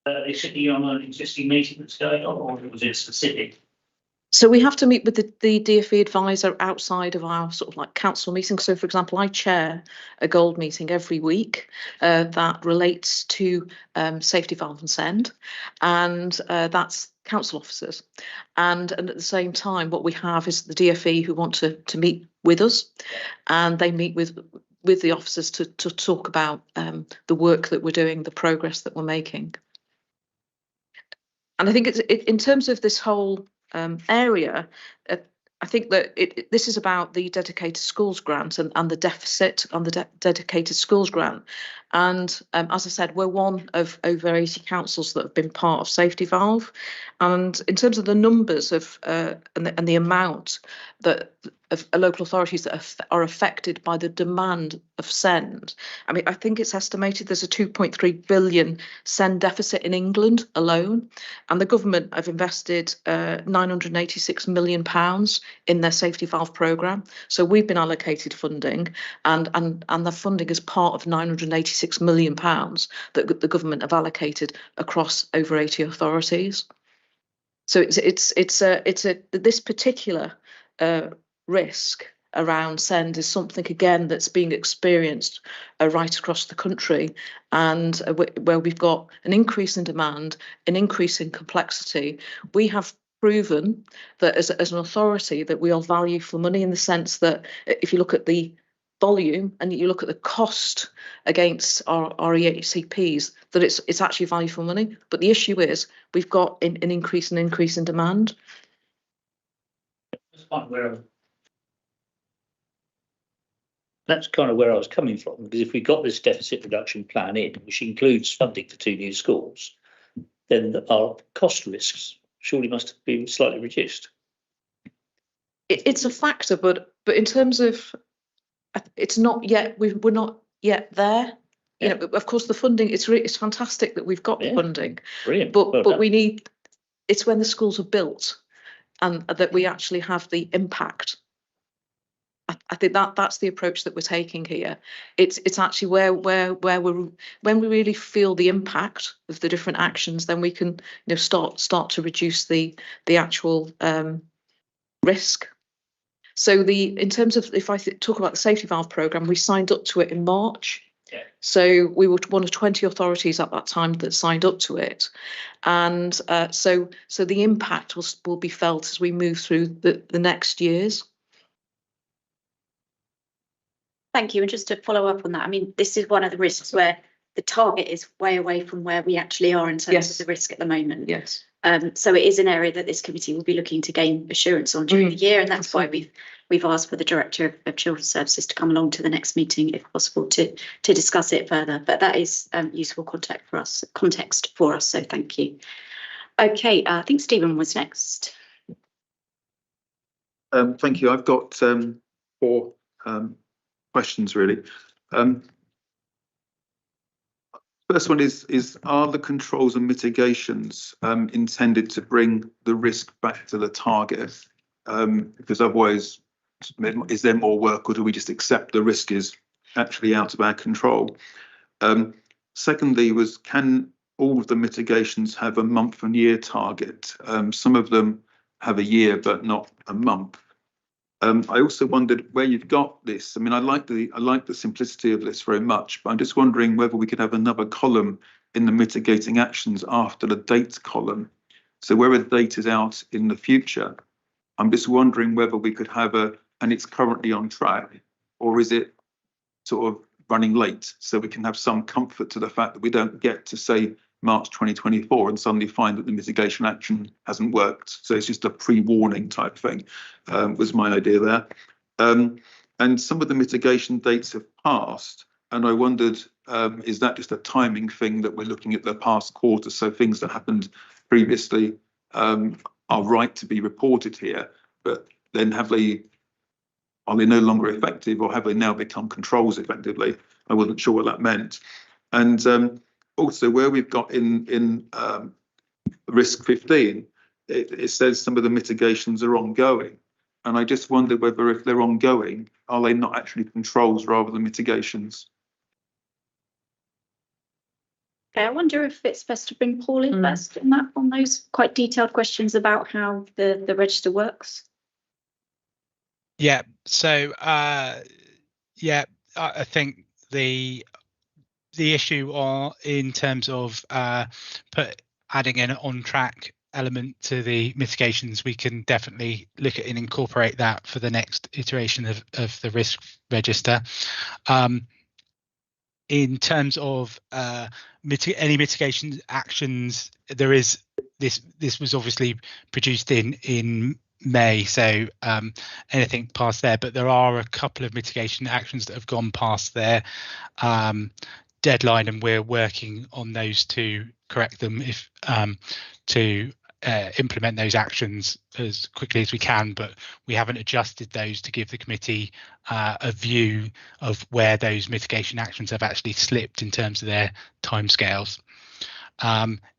Are they sitting on an existing meeting that's going on, or was it specific? So we have to meet with the DFE advisor outside of our sort of like council meetings. So, for example, I chair a gold meeting every week that relates to safety valve and SEND, and that's council officers. And at the same time, what we have is the DFE who want to meet with us, and they meet with the officers to talk about the work that we're doing, the progress that we're making. And I think it's in terms of this whole area, I think that this is about the dedicated schools grant and the deficit on the dedicated schools grant. And as I said, we're one of over 80 councils that have been part of Safety Valve. And in terms of the numbers of and the amount that of local authorities that are affected by the demand of SEND, I mean, I think it's estimated there's a 2.3 billion SEND deficit in England alone, and the government have invested £986 million in their safety valve programme. So we've been allocated funding, and the funding is part of £986 million that the government have allocated across over 80 authorities. So it's this particular risk around SEND is something again that's being experienced right across the country, and where we've got an increase in demand, an increase in complexity. We have proven that as an authority that we are value for money, in the sense that if you look at the volume and you look at the cost against our EHCPs, that it's actually value for money. But the issue is we've got an increase in demand. That's kind of where I was coming from, because if we got this deficit reduction plan in, which includes funding for 2 new schools, then our cost risks surely must have been slightly reduced. It's a factor, but in terms of, it's not yet. We're not yet there. You know, of course, the funding. It's fantastic that we've got the funding, Brilliant. but we need. It's when the schools are built, and that we actually have the impact. I think that's the approach that we're taking here. It's actually where we're when we really feel the impact of the different actions, then we can start to reduce the actual risk. So in terms of, if I talk about the safety valve programme, we signed up to it in March. Yeah. So we were one of 20 authorities at that time that signed up to it, and so the impact will be felt as we move through the next years. Thank you. And just to follow up on that, I mean, this is one of the risks where the target is way away from where we actually are in terms of the risk at the moment. Yes. So it is an area that this committee will be looking to gain assurance on during the year, and that's why we've asked for the Director of Children's Services to come along to the next meeting, if possible, to discuss it further. But that is useful context for us. So thank you. Okay, I think Stephen was next. Thank you. I've got 4 questions really. First one is are the controls and mitigations intended to bring the risk back to the target? Because otherwise, is there more work, or do we just accept the risk is actually out of our control? Secondly, can all of the mitigations have a month and year target? Some of them have a year, but not a month. I also wondered where you've got this. I mean, I like the simplicity of this very much, but I'm just wondering whether we could have another column in the mitigating actions after the date column. So where a date is out in the future, I'm just wondering whether we could have and it's currently on track, or is it sort of running late, so we can have some comfort to the fact that we don't get to say March 2024 and suddenly find that the mitigation action hasn't worked. So it's just a pre-warning type thing, was my idea there. And some of the mitigation dates have passed, and I wondered, is that just a timing thing that we're looking at the past quarter? So things that happened previously are right to be reported here, but then are they no longer effective, or have they now become controls effectively? I wasn't sure what that meant. And also, where we've got in risk 15, it says some of the mitigations are ongoing. And I just wonder whether, if they're ongoing, are they not actually controls rather than mitigations? Okay, I wonder if it's best to bring Paul in first on those quite detailed questions about how the register works. Yeah, so I think the issue in terms of adding an on-track element to the mitigations, we can definitely look at and incorporate that for the next iteration of the risk register. In terms of any mitigation actions, there is this was obviously produced in May, so anything past there, but there are a couple of mitigation actions that have gone past their deadline, and we're working on those to correct them to implement those actions as quickly as we can, but we haven't adjusted those to give the committee a view of where those mitigation actions have actually slipped in terms of their timescales.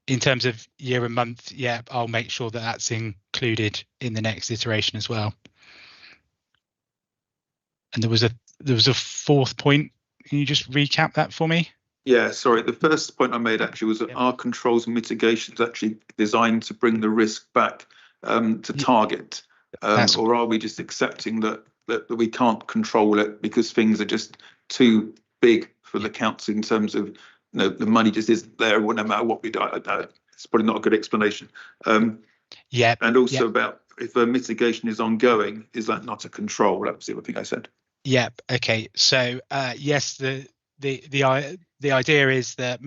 In terms of year and month, yeah, I'll make sure that that's included in the next iteration as well. And there was a fourth point. Can you just recap that for me? Yeah, sorry. The first point I made actually was that are controls and mitigations actually designed to bring the risk back to target, or are we just accepting that we can't control it because things are just too big for the council in terms of the money just isn't there, no matter what we do? It's probably not a good explanation. And also about if a mitigation is ongoing, is that not a control? That was the other thing I said. Yep. Okay. So yes, the idea is that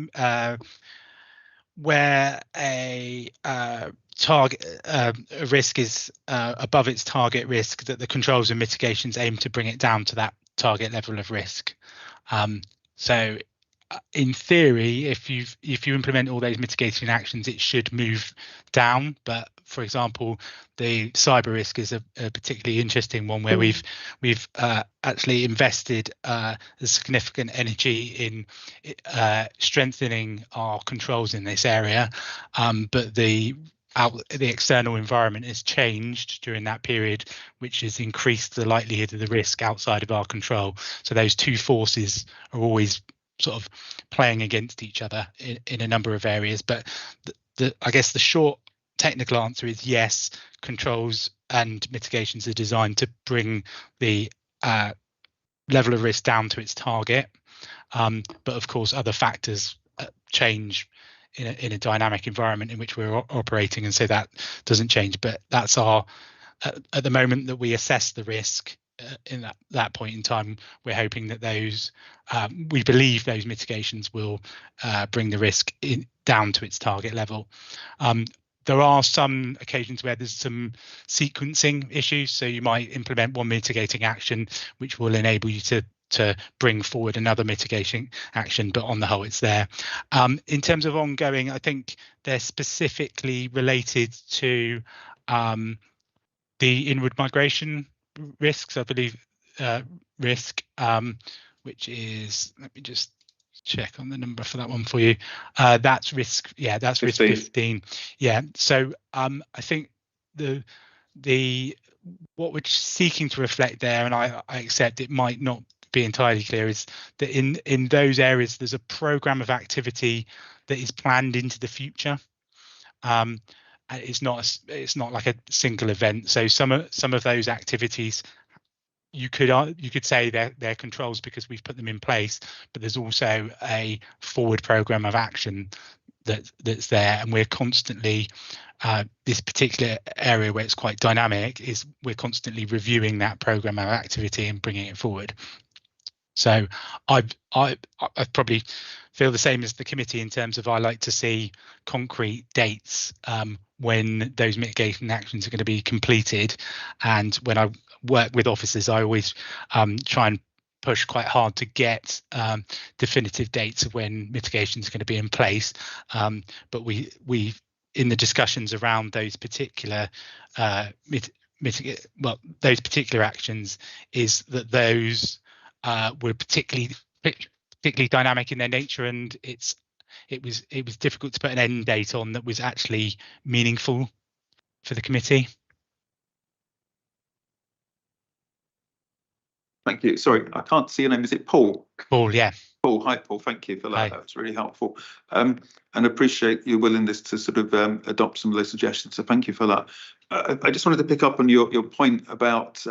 where a target a risk is above its target risk, that the controls and mitigations aim to bring it down to that target level of risk. So in theory, if you implement all those mitigating actions, it should move down. But for example, the cyber risk is a particularly interesting one where we've actually invested significant energy in strengthening our controls in this area, but the external environment has changed during that period, which has increased the likelihood of the risk outside of our control. So those two forces are always sort of playing against each other in a number of areas. But I guess the short technical answer is yes, controls and mitigations are designed to bring the level of risk down to its target. But of course, other factors change in a dynamic environment in which we're operating, and so that doesn't change. But that's our at the moment that we assess the risk. In that point in time, we're hoping that those we believe those mitigations will bring the risk down to its target level. There are some occasions where there's some sequencing issues, so you might implement one mitigating action which will enable you to bring forward another mitigation action, but on the whole it's there. In terms of ongoing, I think they're specifically related to the inward migration risks, I believe, risk, which is, let me just check on the number for that one for you. That's risk, yeah, that's 15. Risk 15. Yeah, so I think what we're seeking to reflect there, and I accept it might not be entirely clear, is that in those areas there's a program of activity that is planned into the future. It's not like a single event. So some of those activities you could say they're controls because we've put them in place, but there's also a forward program of action that's there, and we're constantly this particular area where it's quite dynamic is we're constantly reviewing that program of activity and bringing it forward. So I probably feel the same as the committee in terms of I like to see concrete dates when those mitigation actions are going to be completed, and when I work with officers I always try and push quite hard to get definitive dates of when mitigation is going to be in place, but we in the discussions around those particular those particular actions is that those were particularly dynamic in their nature, and it was difficult to put an end date on that was actually meaningful for the committee. Thank you. Sorry, I can't see your name. Is it Paul? Paul, yeah. Paul, hi Paul. Thank you for that. Hi. That was really helpful. And appreciate your willingness to sort of adopt some of those suggestions. So thank you for that. I just wanted to pick up on your point about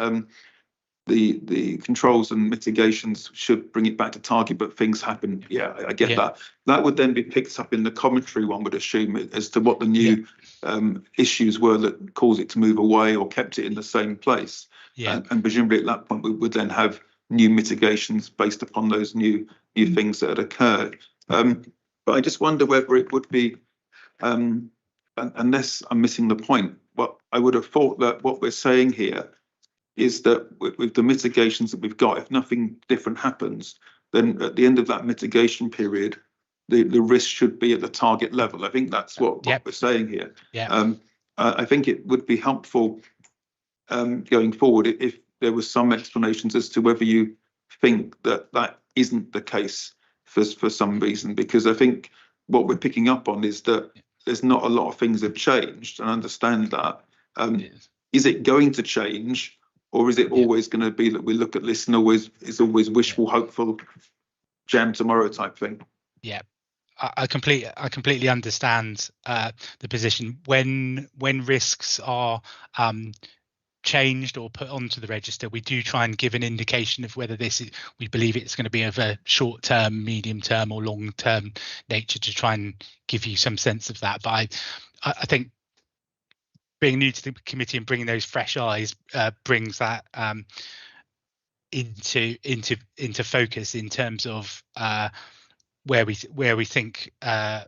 the controls and mitigations should bring it back to target, but things happen. Yeah, I get that. That would then be picked up in the commentary, one would assume, as to what the new issues were that caused it to move away or kept it in the same place. Yeah. And presumably at that point we would then have new mitigations based upon those new things that had occurred. But I just wonder whether it would be, unless I'm missing the point, what I would have thought that what we're saying here is that with the mitigations that we've got, if nothing different happens, then at the end of that mitigation period, the risk should be at the target level. I think that's what we're saying here. Yeah. I think it would be helpful going forward if there was some explanations as to whether you think that isn't the case for some reason, because I think what we're picking up on is that there's not a lot of things have changed, and I understand that. Is it going to change? Or is it always going to be that we look at this and it's always wishful, hopeful, jam tomorrow type thing? Yeah, I completely understand the position. When risks are changed or put onto the register, we do try and give an indication of whether we believe it's going to be of a short-term, medium-term, or long-term nature to try and give you some sense of that. But I think being new to the committee and bringing those fresh eyes brings that into focus in terms of where we think the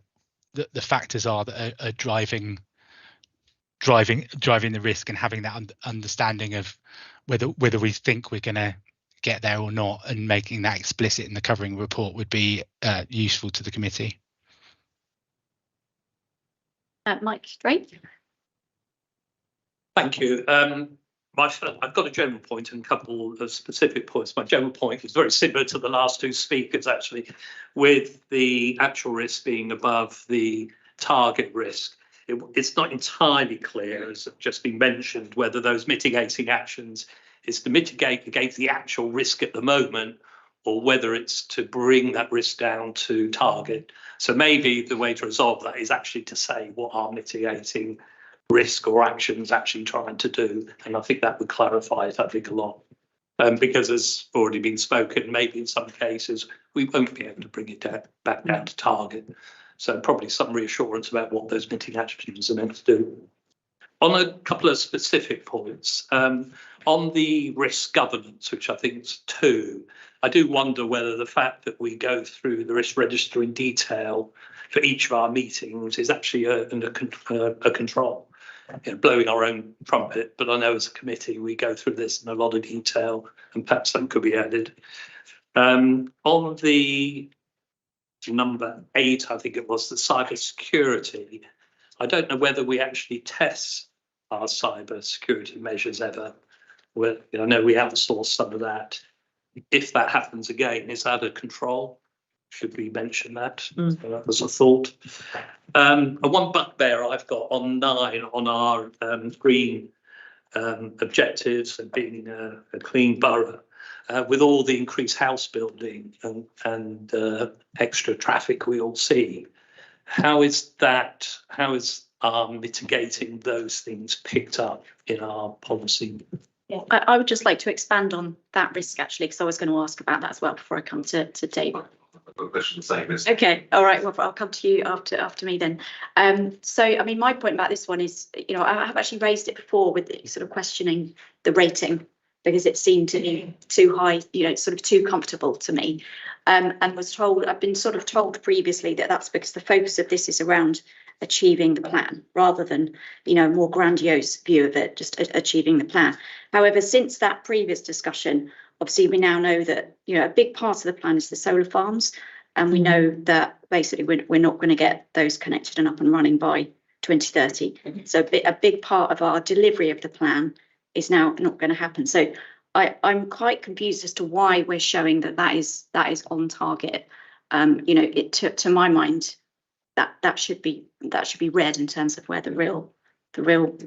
factors are that are driving the risk, and having that understanding of whether we think we're going to get there or not, and making that explicit in the covering report would be useful to the committee. Mike, great. Thank you. I've got a general point and a couple of specific points. My general point is very similar to the last two speakers, actually, with the actual risk being above the target risk. It's not entirely clear, as just been mentioned, whether those mitigating actions is to mitigate against the actual risk at the moment, or whether it's to bring that risk down to target. So maybe the way to resolve that is actually to say what are mitigating risk or actions actually trying to do. And I think that would clarify it, I think, a lot. Because as already been spoken, maybe in some cases we won't be able to bring it back down to target. So probably some reassurance about what those mitigating actions are meant to do. On a couple of specific points, on the risk governance, which I think is 2, I do wonder whether the fact that we go through the risk register in detail for each of our meetings is actually a control. You know, blowing our own trumpet, but I know as a committee we go through this in a lot of detail, and perhaps that could be added. On the number 8, I think it was, the cyber security, I don't know whether we actually test our cyber security measures ever. Well, I know we outsource some of that. If that happens again, is that a control? Should we mention that? So that was a thought. And one bugbear I've got on 9 on our green objectives and being a clean borough, with all the increased house building and extra traffic we all see. How is mitigating those things picked up in our policy? Yeah, I would just like to expand on that risk, actually, because I was going to ask about that as well before I come to David. Okay, all right, well, I'll come to you after me then. So, I mean, my point about this one is, you know, I have actually raised it before with sort of questioning the rating, because it seemed to be too high, you know, sort of too comfortable to me. And I've been sort of told previously that that's because the focus of this is around achieving the plan rather than, you know, a more grandiose view of it, just achieving the plan. However, since that previous discussion, obviously we now know that, you know, a big part of the plan is the solar farms, and we know that basically we're not going to get those connected and up and running by 2030. So a big part of our delivery of the plan is now not going to happen. So I'm quite confused as to why we're showing that is on target. You know, to my mind, that should be read in terms of where the real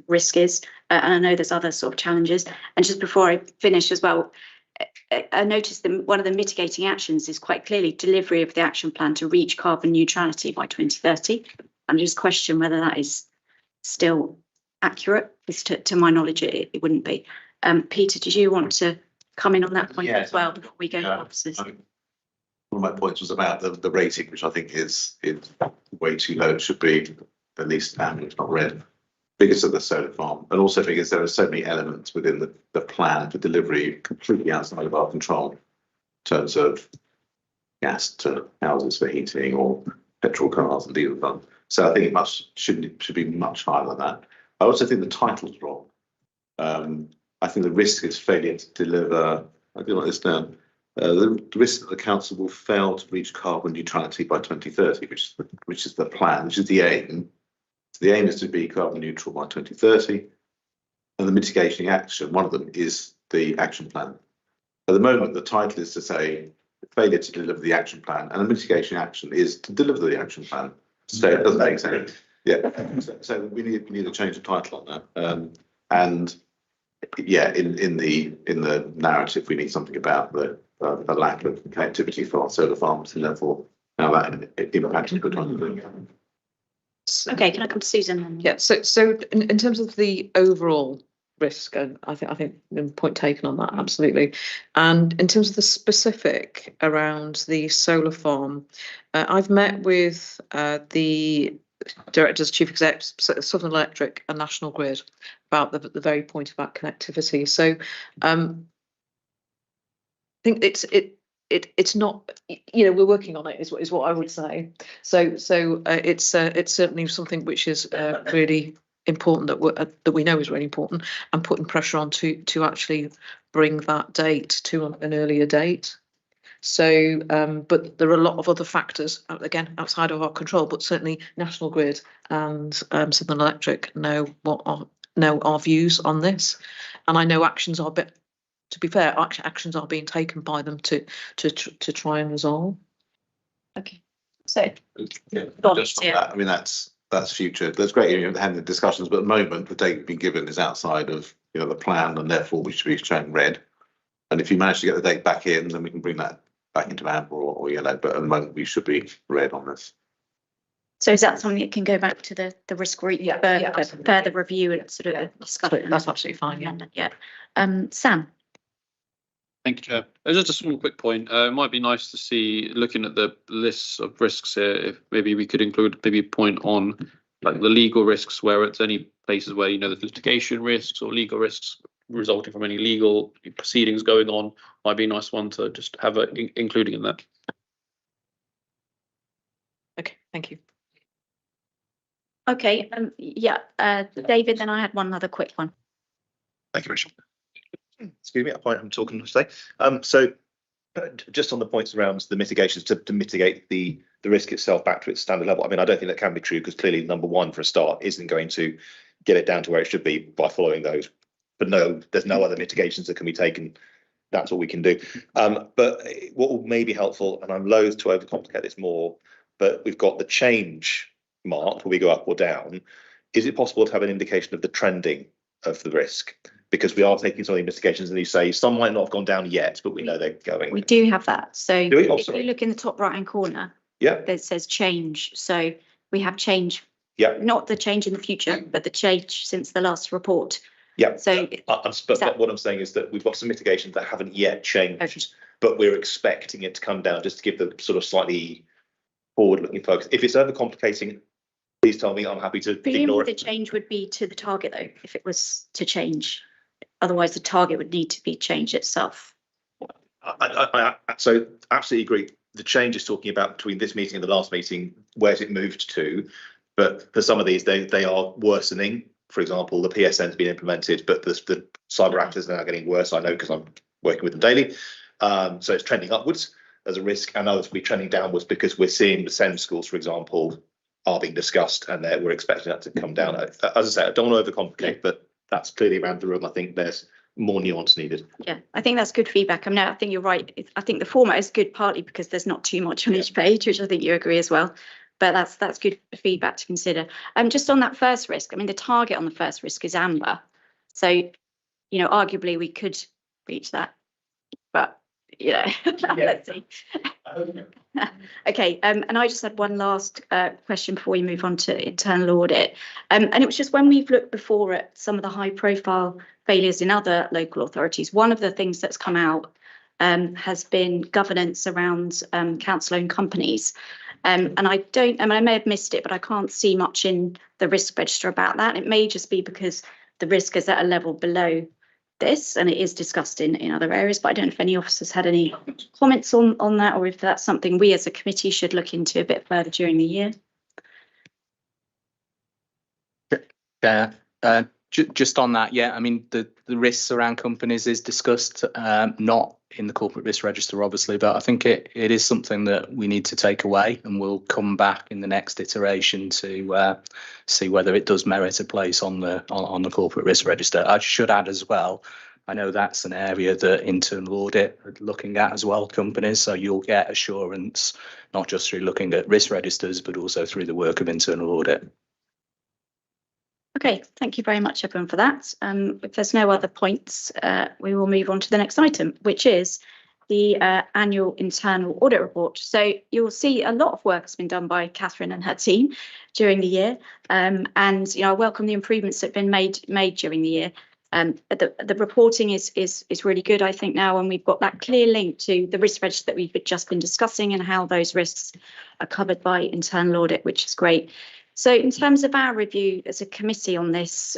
risk is. And I know there's other sort of challenges. And just before I finish as well, I noticed that one of the mitigating actions is quite clearly delivery of the action plan to reach carbon neutrality by 2030. And just question whether that is still accurate, because to my knowledge it wouldn't be. Peter, did you want to come in on that point as well before we go to officers? One of my points was about the rating, which I think is way too low. It should be at least if not red, because of the solar farm, and also because there are so many elements within the plan for delivery completely outside of our control, in terms of gas to houses for heating or petrol cars and diesel cars. So I think it should be much higher than that. I also think the title's wrong. I think the risk is failure to deliver. I do like this down. The risk that the council will fail to reach carbon neutrality by 2030, which is the plan, which is the aim. So the aim is to be carbon neutral by 2030, and the mitigating action, one of them, is the action plan. At the moment, the title is to say failure to deliver the action plan, and the mitigation action is to deliver the action plan. So it doesn't make sense. Yeah. So we need to change the title on that. And yeah, in the narrative, we need something about the lack of connectivity for our solar farms, and therefore how that impacts the time. Okay, can I come to Susan? Yeah. So in terms of the overall risk, and I think point taken on that, absolutely. And in terms of the specific around the solar farm, I've met with the directors, chief execs, Southern Electric and National Grid about the very point about connectivity. So think it's not, we're working on it is what I would say. So it's certainly something which is really important that we know is really important, and putting pressure on to actually bring that date to an earlier date. So, but there are a lot of other factors, again, outside of our control, but certainly National Grid and Southern Electric know our views on this, and I know actions are to be fair, actions are being taken by them to try and resolve. Okay, so Just on that, I mean that's future. That's great. Having the discussions, but at the moment the date being given is outside of the plan, and therefore we should be showing red. And if you manage to get the date back in, then we can bring that back into amber or yellow. But at the moment we should be red on this. So is that something that can go back to the risk group for further review and sort of discussion? That's absolutely fine. Yeah. Sam. Thank you, Chair. Just a small quick point. It might be nice to see, looking at the lists of risks here, if maybe we could include maybe a point on like the legal risks, where it's any places where there's litigation risks or legal risks resulting from any legal proceedings going on. Might be a nice one to just have including in that. Okay, thank you. Okay, David, then I had one other quick one. Thank you, Rachel. Excuse me, I'm talking today. So just on the points around the mitigations to mitigate the risk itself back to its standard level. I mean, I don't think that can be true, because clearly number one for a start isn't going to get it down to where it should be by following those. But no, there's no other mitigations that can be taken. That's what we can do. But what may be helpful, and I'm loath to overcomplicate this more, but we've got the change marked, will we go up or down? Is it possible to have an indication of the trending of the risk? Because we are taking some of the investigations, and you say some might not have gone down yet, but we know they're going. We do have that. So if you look in the top right hand corner, that says change. So we have change. Yeah. Not the change in the future, but the change since the last report. Yeah. So but what I'm saying is that we've got some mitigations that haven't yet changed, but we're expecting it to come down, just to give the sort of slightly forward-looking focus. If it's overcomplicating, please tell me. I'm happy to ignore it. The change would be to the target, though, if it was to change. Otherwise, the target would need to be changed itself. I so absolutely agree. The change is talking about between this meeting and the last meeting, where's it moved to? But for some of these, they are worsening. For example, the PSN has been implemented, but the cyber actors are now getting worse. I know, because I'm working with them daily. So it's trending upwards as a risk, and others will be trending downwards, because we're seeing the SEND schools, for example, are being discussed, and we're expecting that to come down. As I say, I don't want to overcomplicate, but that's clearly around the room. I think there's more nuance needed. Yeah, I think that's good feedback. I think you're right. I think the format is good, partly because there's not too much on each page, which I think you agree as well. But that's good feedback to consider. Just on that first risk, I mean, the target on the first risk is amber. So, arguably we could reach that, but let's see. Okay, and I just had one last question before we move on to internal audit. And it was just, when we've looked before at some of the high profile failures in other local authorities, one of the things that's come out has been governance around council-owned companies. And I may have missed it, but I can't see much in the risk register about that. It may just be because the risk is at a level below this, and it is discussed in other areas, but I don't know if any officers had any comments on that, or if that's something we as a committee should look into a bit further during the year. Yeah, just on that, I mean, the risks around companies is discussed, not in the corporate risk register, obviously, but I think it is something that we need to take away, and we'll come back in the next iteration to see whether it does merit a place on the corporate risk register. I should add as well, I know that's an area that internal audit are looking at as well, companies, so you'll get assurance not just through looking at risk registers, but also through the work of internal audit. Okay, thank you very much, everyone, for that. If there's no other points, we will move on to the next item, which is the annual internal audit report. So you'll see a lot of work has been done by Catherine and her team during the year, and I welcome the improvements that have been made during the year. The reporting is really good, I think, now, and we've got that clear link to the risk register that we've just been discussing, and how those risks are covered by internal audit, which is great. So in terms of our review as a committee on this,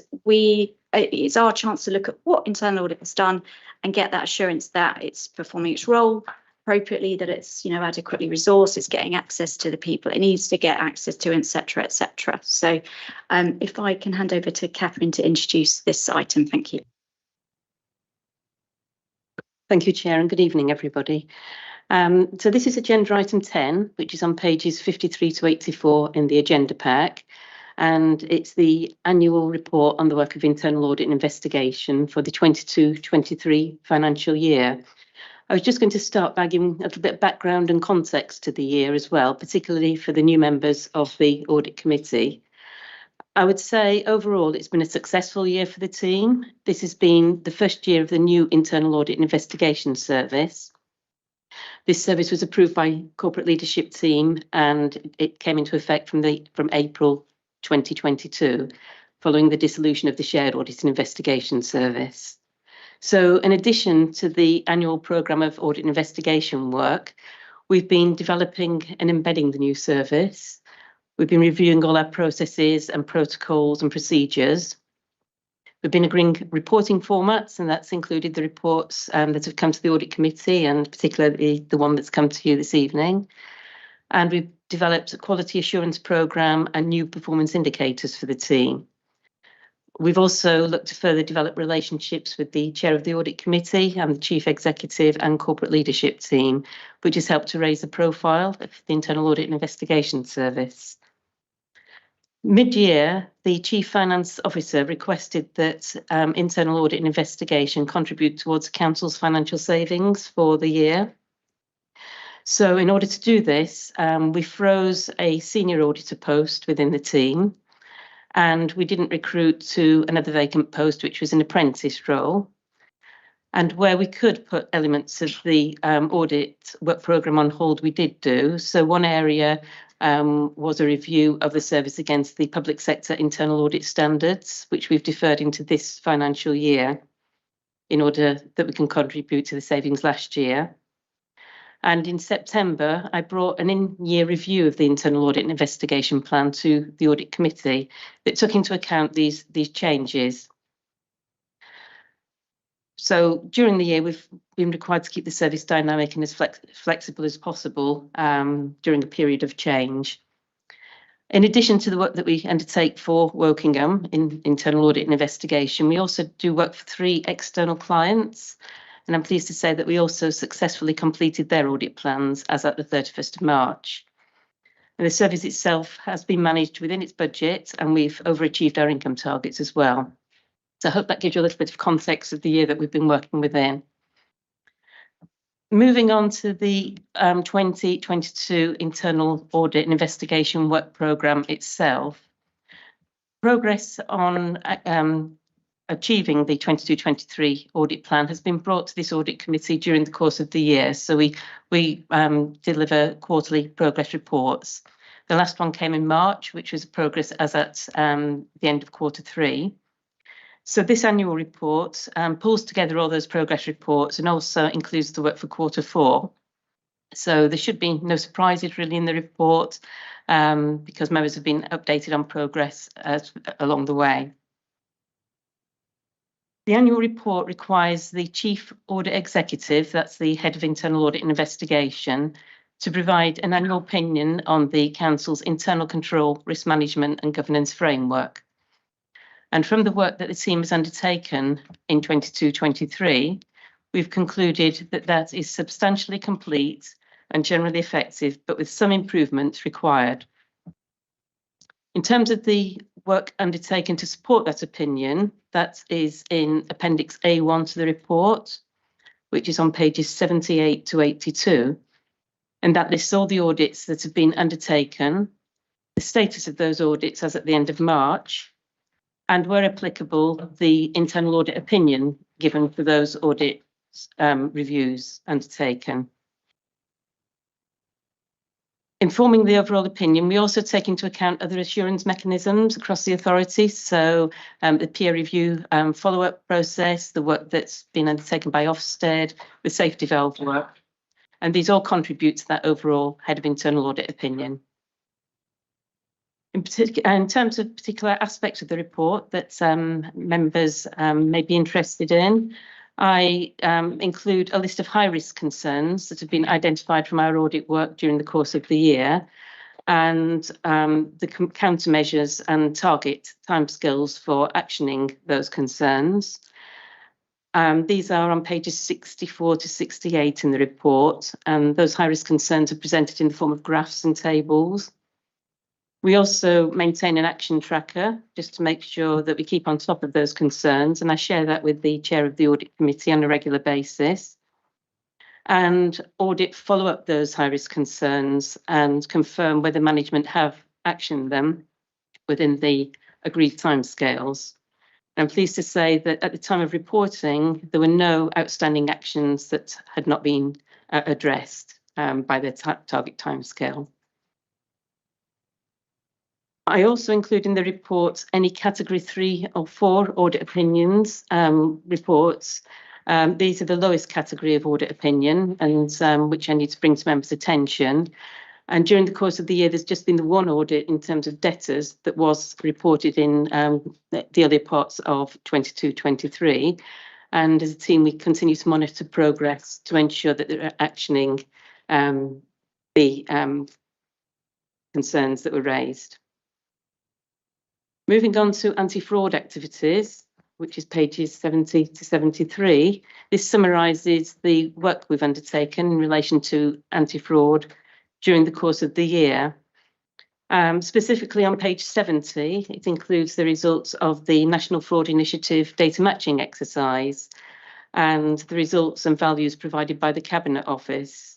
it's our chance to look at what internal audit has done and get that assurance that it's performing its role appropriately, that it's, you know, adequately resourced, it's getting access to the people it needs to get access to, etc., etc. So if I can hand over to Catherine to introduce this item, thank you. Thank you, Chair, and good evening, everybody. So this is agenda item 10, which is on pages 53 to 84 in the agenda pack. And it's the annual report on the work of internal audit and investigation for the 22-23 financial year. I was just going to start by giving a little bit of background and context to the year as well, particularly for the new members of the Audit Committee. I would say overall it's been a successful year for the team. This has been the first year of the new Internal Audit and Investigation Service. This service was approved by corporate leadership team and it came into effect from April 2022, following the dissolution of the Shared Audit and Investigation Service. So in addition to the annual programme of audit and investigation work, we've been developing and embedding the new service. We've been reviewing all our processes and protocols and procedures. We've been agreeing reporting formats, and that's included the reports that have come to the Audit Committee, and particularly the one that's come to you this evening. And we've developed a quality assurance programme and new performance indicators for the team. We've also looked to further develop relationships with the Chair of the Audit Committee and the Chief Executive and Corporate Leadership team, which has helped to raise the profile of the Internal Audit and Investigation Service. Mid-year, the Chief Finance Officer requested that Internal Audit and Investigation contribute towards the Council's financial savings for the year. So in order to do this, we froze a senior auditor post within the team, and we didn't recruit to another vacant post, which was an apprentice role. And where we could put elements of the audit work programme on hold, we did do. So one area was a review of the service against the public sector internal audit standards, which we've deferred into this financial year in order that we can contribute to the savings last year. And in September, I brought an in-year review of the internal audit and investigation plan to the Audit Committee that took into account these changes. So during the year, we've been required to keep the service dynamic and as flexible as possible during a period of change. In addition to the work that we undertake for Wokingham in internal audit and investigation, we also do work for 3 external clients. And I'm pleased to say that we also successfully completed their audit plans as at the 31st of March. And the service itself has been managed within its budget, and we've overachieved our income targets as well. So I hope that gives you a little bit of context of the year that we've been working within. Moving on to the 2022 Internal Audit and Investigation Work Programme itself. Progress on achieving the 22-23 audit plan has been brought to this Audit Committee during the course of the year. So we deliver quarterly progress reports. The last one came in March, which was progress as at the end of Q3. So this annual report pulls together all those progress reports and also includes the work for Q4. So there should be no surprises really in the report because members have been updated on progress along the way. The annual report requires the Chief Audit Executive, that's the Head of Internal Audit and Investigation, to provide an annual opinion on the Council's internal control, risk management and governance framework. And from the work that the team has undertaken in 22-23, we've concluded that that is substantially complete and generally effective, but with some improvements required. In terms of the work undertaken to support that opinion, that is in Appendix A1 to the report, which is on pages 78 to 82. And that lists all the audits that have been undertaken, the status of those audits as at the end of March, and where applicable, the internal audit opinion given for those audit reviews undertaken. Informing the overall opinion, we also take into account other assurance mechanisms across the authority. So the peer review follow-up process, the work that's been undertaken by Ofsted, the safety valve work. And these all contribute to that overall Head of Internal Audit opinion. In terms of particular aspects of the report that members may be interested in, I include a list of high-risk concerns that have been identified from our audit work during the course of the year, and the countermeasures and target timescales for actioning those concerns. These are on pages 64 to 68 in the report, and those high-risk concerns are presented in the form of graphs and tables. We also maintain an action tracker just to make sure that we keep on top of those concerns, and I share that with the chair of the Audit Committee on a regular basis. And audit follow up those high-risk concerns and confirm whether management have actioned them within the agreed timescales. I'm pleased to say that at the time of reporting, there were no outstanding actions that had not been addressed by the target timescale. I also include in the report any category 3 or 4 audit opinions reports. These are the lowest category of audit opinion, and which I need to bring to members' attention. And during the course of the year, there's just been the one audit in terms of debtors that was reported in the earlier parts of 22-23. And as a team, we continue to monitor progress to ensure that they're actioning the concerns that were raised. Moving on to anti-fraud activities, which is pages 70 to 73. This summarises the work we've undertaken in relation to anti-fraud during the course of the year. Specifically on page 70, it includes the results of the National Fraud Initiative data matching exercise and the results and values provided by the Cabinet Office.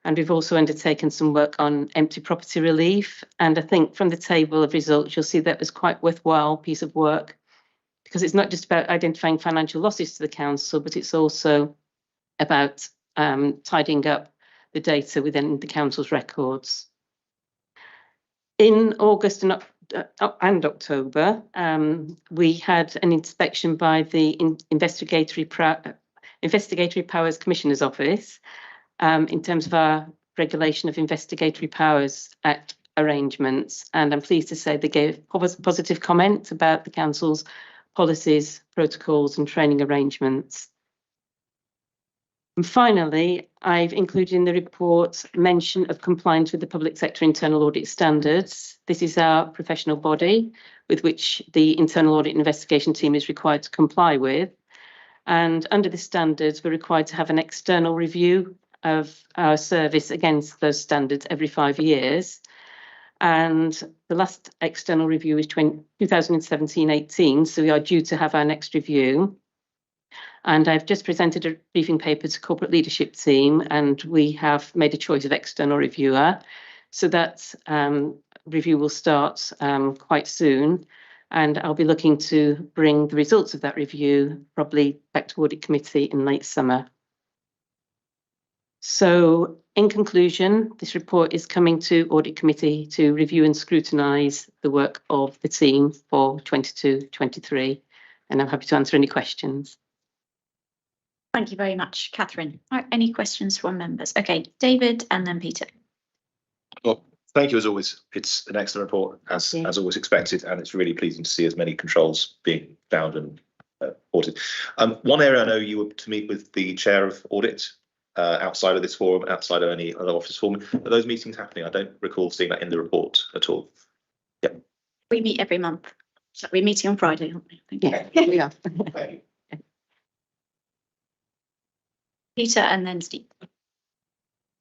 And we've also undertaken some work on empty property relief. And I think from the table of results, you'll see that was quite worthwhile piece of work, because it's not just about identifying financial losses to the council, but it's also about tidying up the data within the council's records. In August and October, we had an inspection by the Investigatory Powers Commissioner's Office in terms of our regulation of Investigatory Powers Act arrangements. And I'm pleased to say they gave positive comment about the council's policies, protocols and training arrangements. And finally, I've included in the report mention of compliance with the Public Sector Internal Audit Standards. This is our professional body with which the Internal Audit Investigation Team is required to comply with. And under the standards, we're required to have an external review of our service against those standards every 5 years. And the last external review is 2017-18, so we are due to have our next review. And I've just presented a briefing paper to corporate leadership team, and we have made a choice of external reviewer. So that review will start quite soon. And I'll be looking to bring the results of that review probably back to Audit Committee in late summer. So in conclusion, this report is coming to Audit Committee to review and scrutinise the work of the team for 22-23. And I'm happy to answer any questions. Thank you very much, Catherine. All right, any questions from members? Okay, David and then Peter. Well, thank you as always. It's an excellent report, as always expected, and it's really pleasing to see as many controls being found and reported. One area I know you were to meet with the chair of audit outside of this forum, outside of any other office forum. Are those meetings happening? I don't recall seeing that in the report at all. Yeah. We meet every month. So we're meeting on Friday, aren't we? Thank you. Yeah, we are. Peter and then Steve.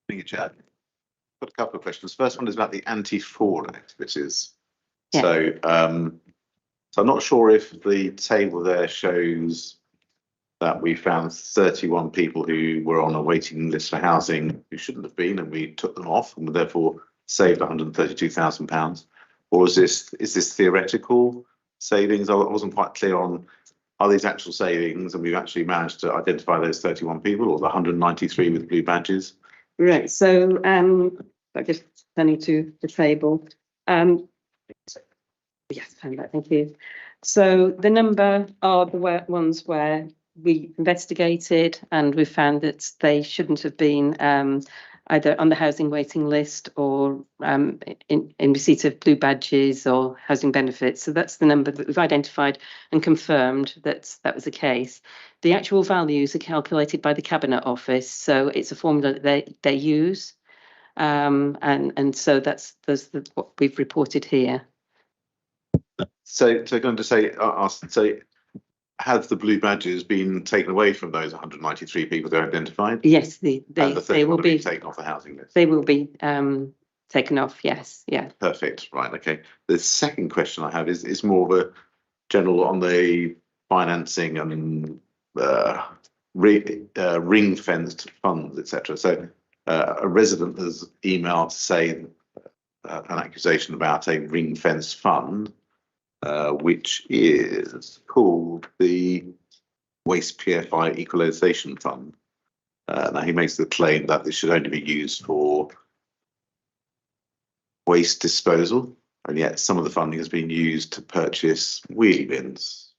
Thank you, Chair. Got a couple of questions. First one is about the anti-fraud activities. Yeah. So I'm not sure if the table there shows that we found 31 people who were on a waiting list for housing who shouldn't have been, and we took them off and therefore saved £132,000. Or is this theoretical savings? I wasn't quite clear on, are these actual savings and we've actually managed to identify those 31 people, or the 193 with blue badges? Right, so I just turning to the table. Yes, thank you. So the number are the ones where we investigated and we found that they shouldn't have been either on the housing waiting list or in receipt of blue badges or housing benefits. So that's the number that we've identified and confirmed that that was the case. The actual values are calculated by the Cabinet Office, so it's a formula that they use, and so that's what we've reported here. So going to say, so have the blue badges been taken away from those 193 people that are identified? Yes, And they will be taken off the housing list. They will be taken off. Yes, yeah. Perfect. Right. Okay. The second question I have is more of a general on the financing and ring fenced funds, etc. So a resident has emailed to say an accusation about a ring fenced fund, which is called the Waste PFI Equalisation Fund. Now he makes the claim that this should only be used for waste disposal, and yet some of the funding has been used to purchase wheelie bins.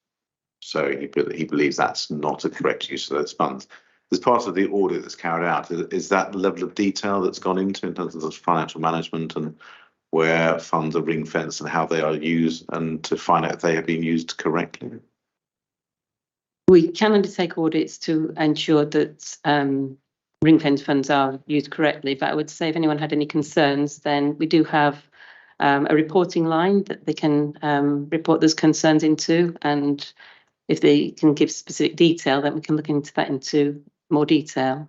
So he believes that's not a correct use of those funds. As part of the audit that's carried out, is that the level of detail that's gone into in terms of the financial management and where funds are ring fenced and how they are used, and to find out if they have been used correctly? We can undertake audits to ensure that ring fence funds are used correctly, but I would say if anyone had any concerns, then we do have a reporting line that they can report those concerns into, and if they can give specific detail, then we can look into that into more detail.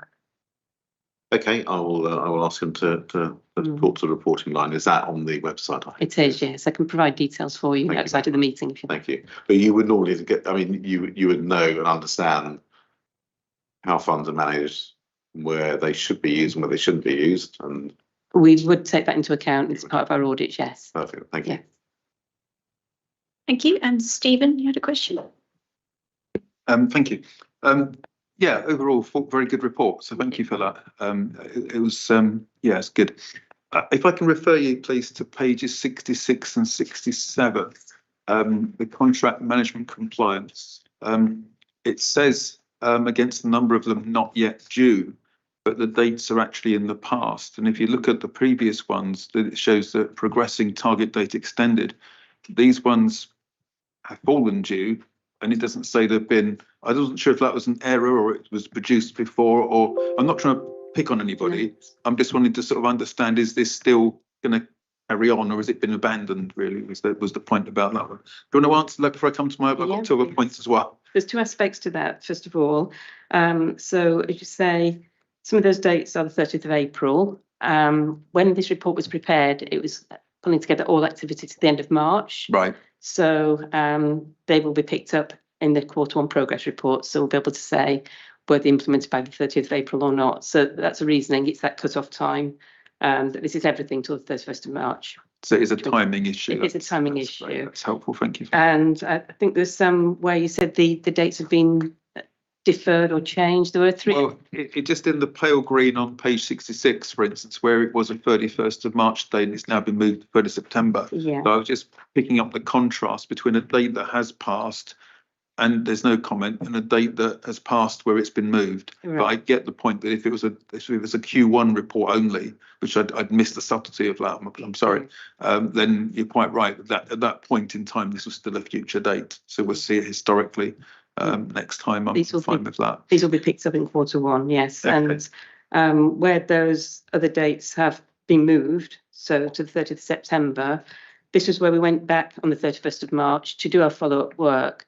Okay, I will ask him to talk to the reporting line. Is that on the website? It is, yes. I can provide details for you outside of the meeting if you Thank you. But you would normally get, I mean, you would know and understand how funds are managed, where they should be used and where they shouldn't be used. And we would take that into account as part of our audit, yes. Perfect. Thank you. Yeah. Thank you. And Stephen, you had a question? Thank you. Yeah, overall, very good report. So thank you for that. It was, yeah, it's good. If I can refer you, please, to pages 66 and 67, the contract management compliance. It says against a number of them not yet due, but the dates are actually in the past. And if you look at the previous ones, it shows that progressing target date extended. These ones have fallen due, and it doesn't say they've been. I wasn't sure if that was an error or it was produced before, or I'm not trying to pick on anybody. I'm just wanting to sort of understand, is this still going to carry on, or has it been abandoned, really? Was the point about that one? Do you want to answer that before I come to my, I've got two other points as well. There's two aspects to that, first of all. So as you say, some of those dates are the 30th of April. When this report was prepared, it was pulling together all activity to the end of March. Right. So they will be picked up in the Q1 progress report. So we'll be able to say were they implemented by the 30th of April or not. So that's the reasoning. It's that cut-off time. That this is everything till the 31st of March. So it is a timing issue. It is a timing issue. That's helpful. Thank you. And I think there's some where you said the dates have been deferred or changed. There were three. Well, it just in the pale green on page 66, for instance, where it was a 31st of March date, and it's now been moved to 3rd of September. Yeah. So I was just picking up the contrast between a date that has passed and there's no comment, and a date that has passed where it's been moved. Right. But I get the point that if it was a Q1 report only, which I'd missed the subtlety of that, I'm sorry, then you're quite right that at that point in time, this was still a future date. So we'll see it historically next time. I'm fine with that. These will be picked up in Q1, yes. Okay. And where those other dates have been moved, so to the 30th of September, this was where we went back on the 31st of March to do our follow-up work.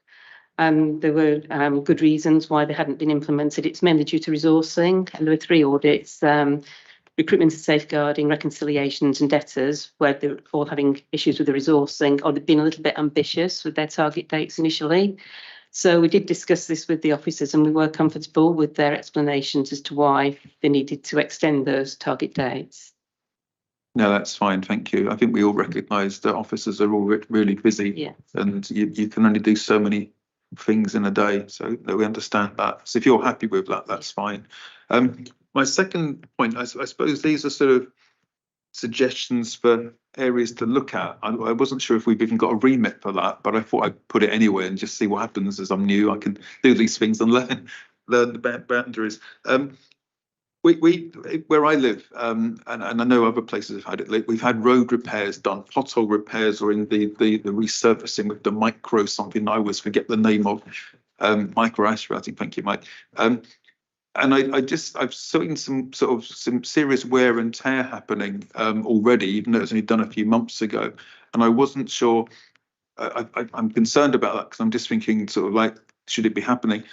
There were good reasons why they hadn't been implemented. It's mainly due to resourcing, and there were 3 audits, recruitment and safeguarding, reconciliations and debtors, where they're all having issues with the resourcing, or they've been a little bit ambitious with their target dates initially. So we did discuss this with the officers, and we were comfortable with their explanations as to why they needed to extend those target dates. No, that's fine. Thank you. I think we all recognise that officers are all really busy, yeah, and you can only do so many things in a day, so that we understand that. So if you're happy with that, that's fine. My second point, I suppose these are sort of suggestions for areas to look at. I wasn't sure if we've even got a remit for that, but I thought I'd put it anyway and just see what happens. As I'm new, I can do these things and learn the boundaries. We where I live, and I know other places have had it. We've had road repairs done, pothole repairs, or in the resurfacing with the micro something. I always forget the name of micro asphalting. Thank you, Mike. And I've seen some serious wear and tear happening already, even though it's only done a few months ago. And I wasn't sure. I'm concerned about that because I'm just thinking sort of like, should it be happening?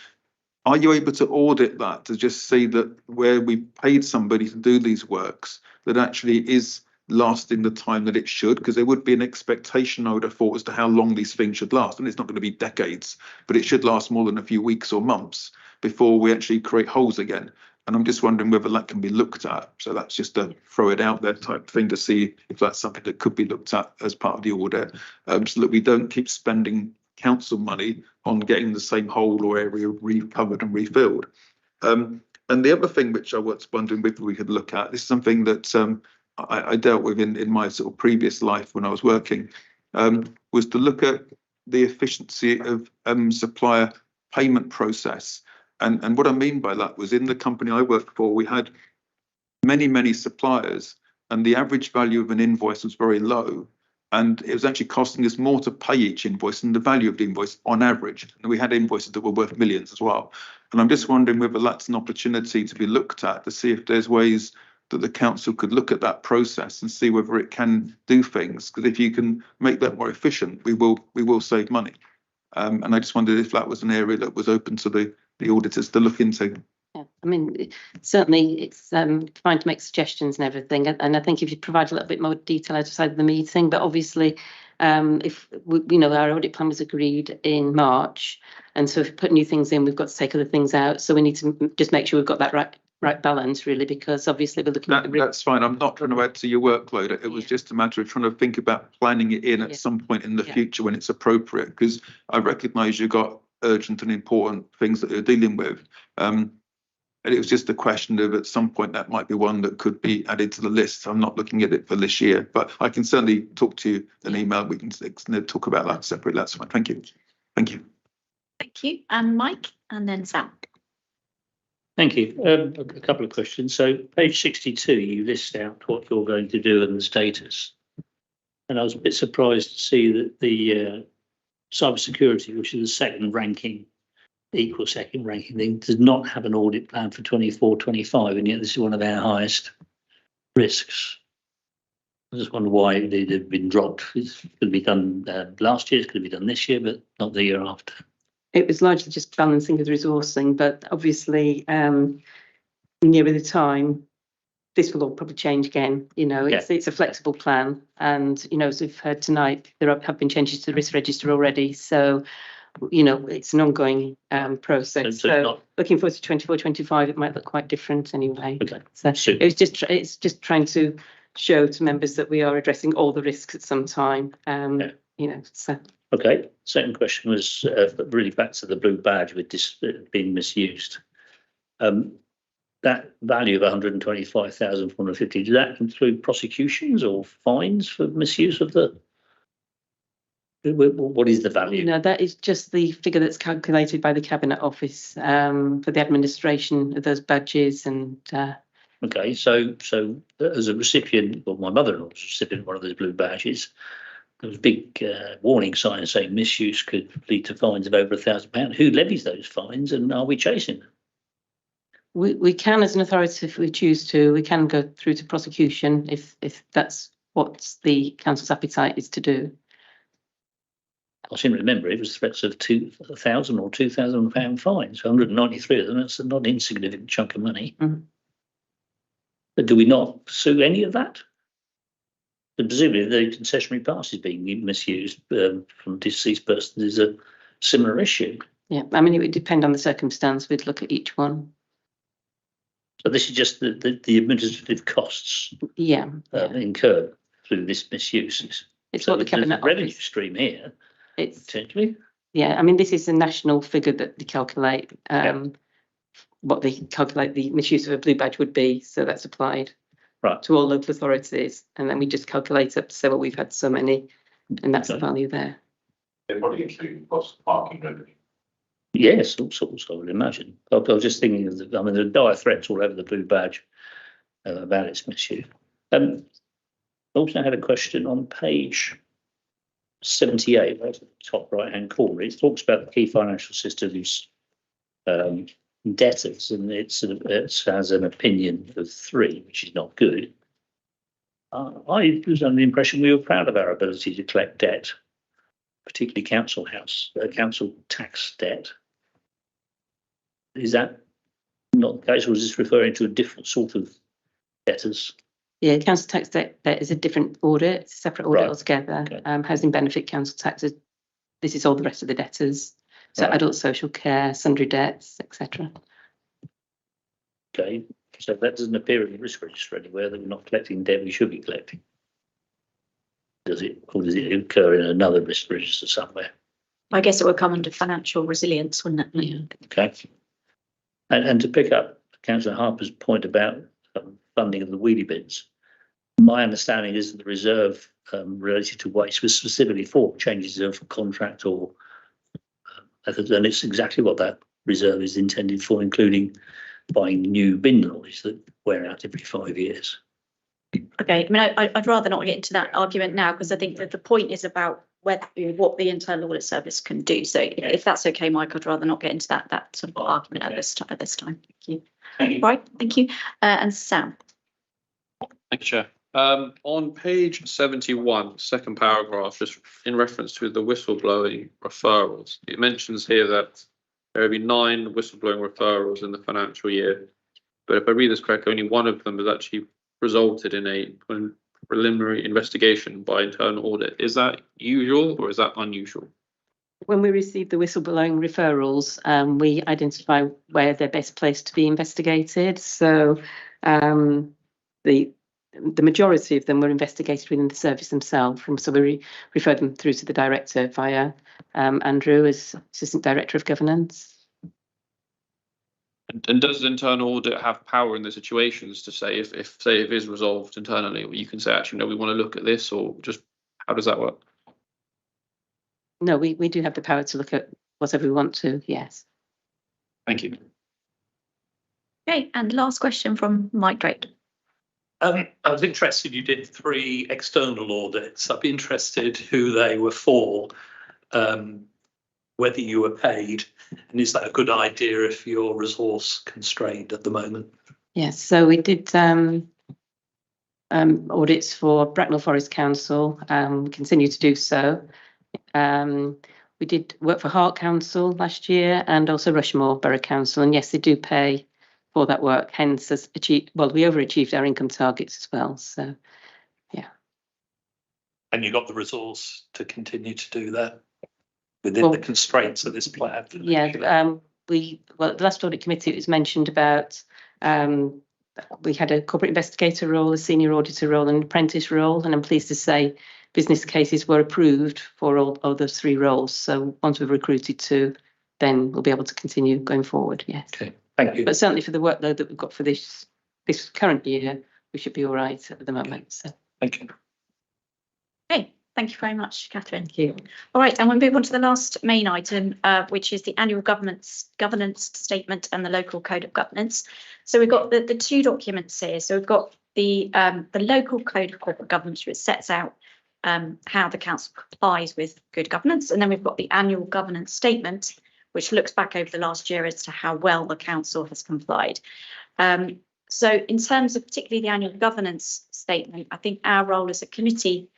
Are you able to audit that to just see that where we paid somebody to do these works, that actually is lasting the time that it should? Because there would be an expectation, I would have thought, as to how long these things should last. And it's not going to be decades, but it should last more than a few weeks or months before we actually create holes again. And I'm just wondering whether that can be looked at. So that's just a throw it out there type thing to see if that's something that could be looked at as part of the audit, so that we don't keep spending council money on getting the same hole or area recovered and refilled. And the other thing which I was wondering whether we could look at, this is something that I dealt with in my sort of previous life when I was working, was to look at the efficiency of supplier payment process. And what I mean by that was, in the company I worked for, we had many suppliers, and the average value of an invoice was very low. And it was actually costing us more to pay each invoice than the value of the invoice on average. And we had invoices that were worth millions as well. And I'm just wondering whether that's an opportunity to be looked at to see if there's ways that the council could look at that process and see whether it can do things. Because if you can make that more efficient, we will save money. And I just wondered if that was an area that was open to the auditors to look into. Yeah, I mean, certainly it's fine to make suggestions and everything, and I think if you provide a little bit more detail outside of the meeting, but obviously if we know our audit plan was agreed in March, and so if we put new things in, we've got to take other things out, so we need to just make sure we've got that right balance, really, because obviously we're looking at that's fine. I'm not trying to add to your workload. It was just a matter of trying to think about planning it in at some point in the future when it's appropriate, because I recognise you've got urgent and important things that you're dealing with. And it was just a question of, at some point, that might be one that could be added to the list. I'm not looking at it for this year, but I can certainly talk to you an email. We can talk about that separately. That's fine. Thank you. Thank you. Thank you. And Mike, and then Sam. Thank you. A couple of questions. So page 62, you list out what you're going to do and the status. And I was a bit surprised to see that the cybersecurity, which is the second ranking thing, does not have an audit plan for 24-25, and yet this is one of our highest risks. I just wonder why it had been dropped. It's going to be done last year, it's going to be done this year, but not the year after. It was largely just balancing with resourcing, but obviously nearer the time, this will all probably change again. You know, it's a flexible plan, and you know, as we've heard tonight, there have been changes to the risk register already. So, you know, it's an ongoing process. So looking forward to 24-25, it might look quite different anyway. Okay. So it's just trying to show to members that we are addressing all the risks at some time. You know, so. Okay. Second question was really back to the blue badge with this being misused. That value of 125,450, does that include prosecutions or fines for misuse of the? What is the value? No, that is just the figure that's calculated by the Cabinet Office for the administration of those badges. And okay, so as a recipient, well, my mother-in-law was a recipient of one of those blue badges. There was a big warning sign saying misuse could lead to fines of over £1,000. Who levies those fines, and are we chasing them? We can, as an authority, if we choose to, we can go through to prosecution if that's what the council's appetite is to do. I seem to remember it was threats of £2,000 or £2,000 fines, 193 of them. That's a not insignificant chunk of money. Mm-hmm. But do we not pursue any of that? And presumably the concessionary pass is being misused from deceased persons is a similar issue. Yeah, I mean, it would depend on the circumstance. We'd look at each one. So this is just the administrative costs incurred through this misuse. It's what the Cabinet Office. Revenue stream here. It's potentially. Yeah, I mean, this is a national figure that they calculate what they calculate the misuse of a blue badge would be. So that's applied to all local authorities, and then we just calculate up to say, well, we've had so many, and that's the value there. They probably include cost of parking revenue. Yes, all sorts, I would imagine. I was just thinking of the, I mean, there are dire threats all over the blue badge about its misuse. I also had a question on page 78, right at the top right-hand corner. It talks about the key financial systems debtors, and it has an opinion of 3, which is not good. I was under the impression we were proud of our ability to collect debt, particularly council tax debt. Is that not the case, or is this referring to a different sort of debtors? Yeah, council tax debt is a different audit, it's a separate audit altogether. Okay. Housing benefit council taxes, this is all the rest of the debtors. So adult social care, sundry debts, etc. Okay, so that doesn't appear in the risk register anywhere that we're not collecting debt we should be collecting. Does it, or does it occur in another risk register somewhere? I guess it would come under financial resilience, wouldn't it? Yeah. Okay. And to pick up Councillor Harper's point about funding of the wheelie bins, my understanding is that the reserve related to waste was specifically for changes of contract or and it's exactly what that reserve is intended for, including buying new bin lorries that wear out every 5 years. Okay, I mean, I'd rather not get into that argument now, because I think that the point is about what the internal audit service can do. So if that's okay, Mike, I'd rather not get into that sort of argument at this time. Thank you. Right, thank you. And Sam. Thank you, Chair. On page 71, second paragraph, just in reference to the whistleblowing referrals, it mentions here that there will be 9 whistleblowing referrals in the financial year. But if I read this correctly, only one of them has actually resulted in a preliminary investigation by internal audit. Is that usual or is that unusual? When we receive the whistleblowing referrals, we identify where they're best placed to be investigated. So the majority of them were investigated within the service themselves. So we refer them through to the director via Andrew as Assistant Director of Governance. And does internal audit have power in the situations to say if it is resolved internally, you can say, actually, no, we want to look at this, or just how does that work? No, we do have the power to look at whatever we want to, yes. Thank you. Okay, and last question from Mike Drake. I was interested, you did 3 external audits. I'd be interested who they were for, whether you were paid, and is that a good idea if you're resource constrained at the moment? Yes, so we did audits for Bracknell Forest Council, continue to do so. We did work for Hart Council last year and also Rushmore Borough Council, and yes, they do pay for that work, hence we overachieved our income targets as well, so yeah. And you got the resource to continue to do that within the constraints of this plan? Yeah, the last audit committee, it was mentioned about we had a corporate investigator role, a senior auditor role, and an apprentice role, and I'm pleased to say business cases were approved for all those 3 roles. So once we've recruited 2, then we'll be able to continue going forward. Yes. Okay. Thank you. But certainly for the workload that we've got for this current year, we should be all right at the moment. So. Thank you. Okay, thank you very much, Catherine. Thank you. All right, and we'll move on to the last main item, which is the annual governance statement and the local code of governance. So we've got the 2 documents here. So we've got the local code of corporate governance, which sets out how the council complies with good governance, and then we've got the annual governance statement, which looks back over the last year as to how well the council has complied. So in terms of particularly the annual governance statement, I think our role as a committee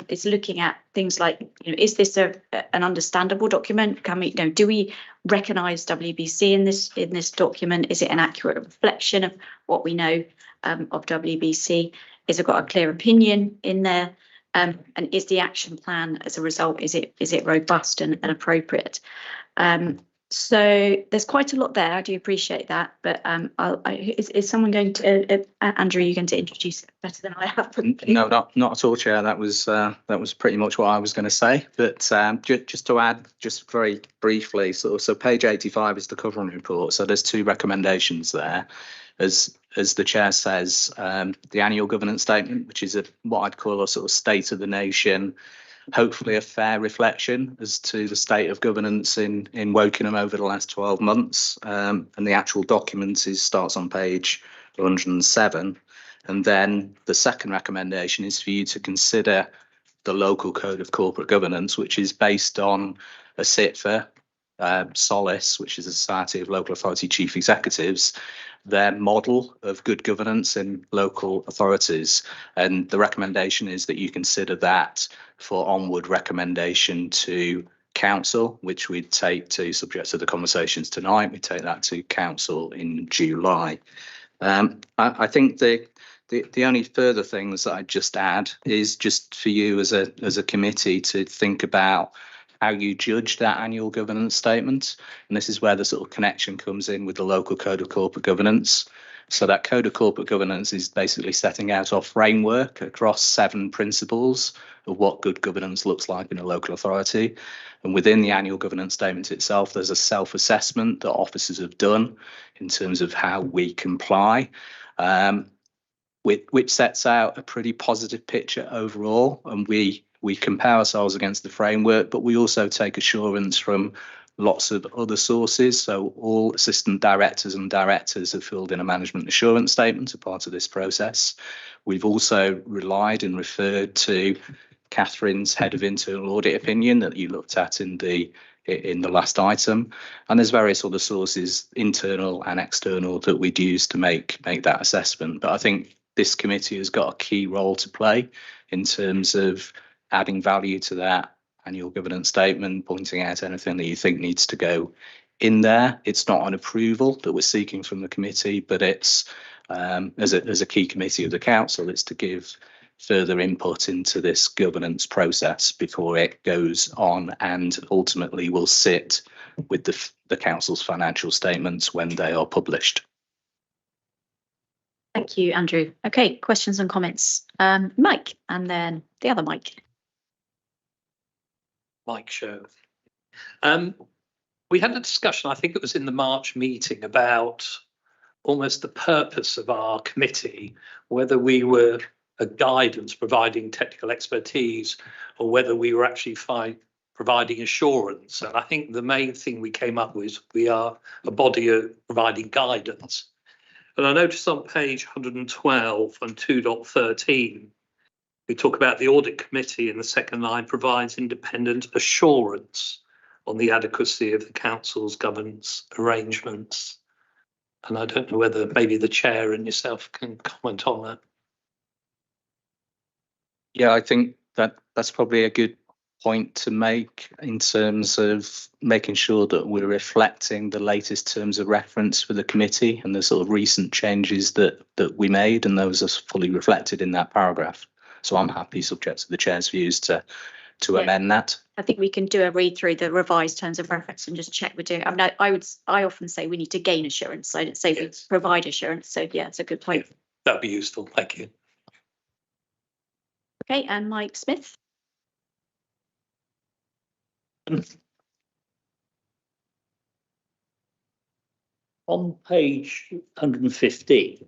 is looking at things like, is this an understandable document? Can we, do we recognise WBC in this document? Is it an accurate reflection of what we know of WBC? Is it got a clear opinion in there? And is the action plan as a result, is it robust and appropriate? So there's quite a lot there. I do appreciate that, but is someone going to Andrew? Are you going to introduce it better than I have? No, not at all, Chair. That was pretty much what I was going to say. But just to add, just very briefly, so page 85 is the covering report. So there's 2 recommendations there, as the Chair says, the annual governance statement, which is what I'd call a sort of state of the nation hopefully a fair reflection as to the state of governance in Wokingham over the last 12 months. And the actual document starts on page 107. And then the second recommendation is for you to consider the local code of corporate governance, which is based on a SITFA, SOLIS, which is a Society of Local Authority Chief Executives, their model of good governance in local authorities. And the recommendation is that you consider that for onward recommendation to council, which we'd take to, subject to the conversations tonight, we take that to council in July. I think the only further things that I'd just add is just for you as a committee to think about how you judge that annual governance statement. And this is where the sort of connection comes in with the local code of corporate governance. So that code of corporate governance is basically setting out our framework across 7 principles of what good governance looks like in a local authority. And within the annual governance statement itself, there's a self-assessment that officers have done in terms of how we comply, which sets out a pretty positive picture overall. And we compare ourselves against the framework, but we also take assurance from lots of other sources. So all assistant directors and directors have filled in a management assurance statement as part of this process. We've also relied and referred to Catherine's head of internal audit opinion that you looked at in the last item. And there's various other sources, internal and external, that we'd use to make that assessment. But I think this committee has got a key role to play in terms of adding value to that annual governance statement, pointing out anything that you think needs to go in there. It's not an approval that we're seeking from the committee, but it's as a key committee of the council, it's to give further input into this governance process before it goes on and ultimately will sit with the council's financial statements when they are published. Thank you, Andrew. Okay, questions and comments. Mike, and then the other Mike. Mike Show. We had a discussion, I think it was in the March meeting, about almost the purpose of our committee, whether we were a guidance providing technical expertise or whether we were actually providing assurance. And I think the main thing we came up with, we are a body of providing guidance. And I noticed on page 112 and 2.13, we talk about the Audit Committee in the second line provides independent assurance on the adequacy of the council's governance arrangements. And I don't know whether maybe the chair and yourself can comment on that. Yeah, I think that's probably a good point to make in terms of making sure that we're reflecting the latest terms of reference for the committee and the sort of recent changes that we made, and those are fully reflected in that paragraph. So I'm happy, subject to the chair's views, to amend that. I think we can do a read through the revised terms of reference and just check we're doing. I mean, I often say we need to gain assurance. I didn't say we provide assurance. So yeah, it's a good point. Yeah, that'd be useful. Thank you. Okay, and Mike Smith. On page 115,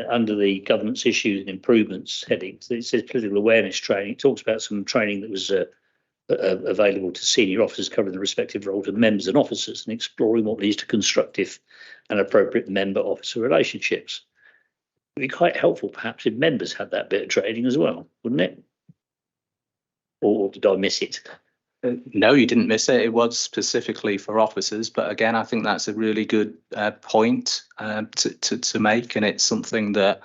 under the governance issues and improvements heading, it says political awareness training. It talks about some training that was available to senior officers covering the respective roles of members and officers and exploring what leads to constructive and appropriate member-officer relationships. It would be quite helpful perhaps if members had that bit of training as well, wouldn't it? Or did I miss it? No, you didn't miss it. It was specifically for officers, but again, I think that's a really good point to make, and it's something that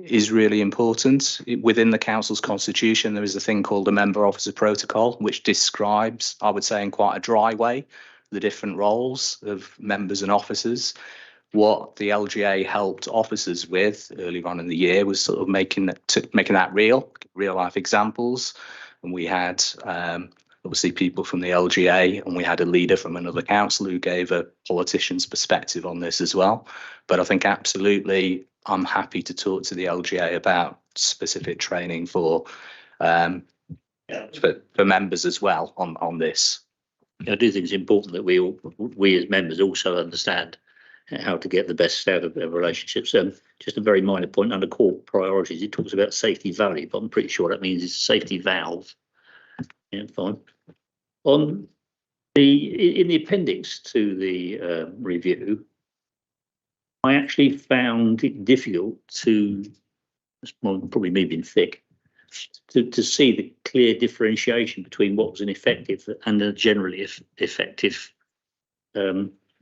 is really important. Within the council's constitution, there is a thing called a member officer protocol, which describes, I would say in quite a dry way, the different roles of members and officers. What the LGA helped officers with earlier on in the year was sort of making that real life examples, and we had obviously people from the LGA, and we had a leader from another council who gave a politician's perspective on this as well. But I think absolutely, I'm happy to talk to the LGA about specific training for members as well on this. I do think it's important that we as members also understand how to get the best out of their relationships. Just a very minor point under core priorities, it talks about safety value, but I'm pretty sure that means it's a safety valve. Yeah, fine. On in the appendix to the review, I actually found it difficult to, well, probably me being thick, to see the clear differentiation between what was an effective and a generally effective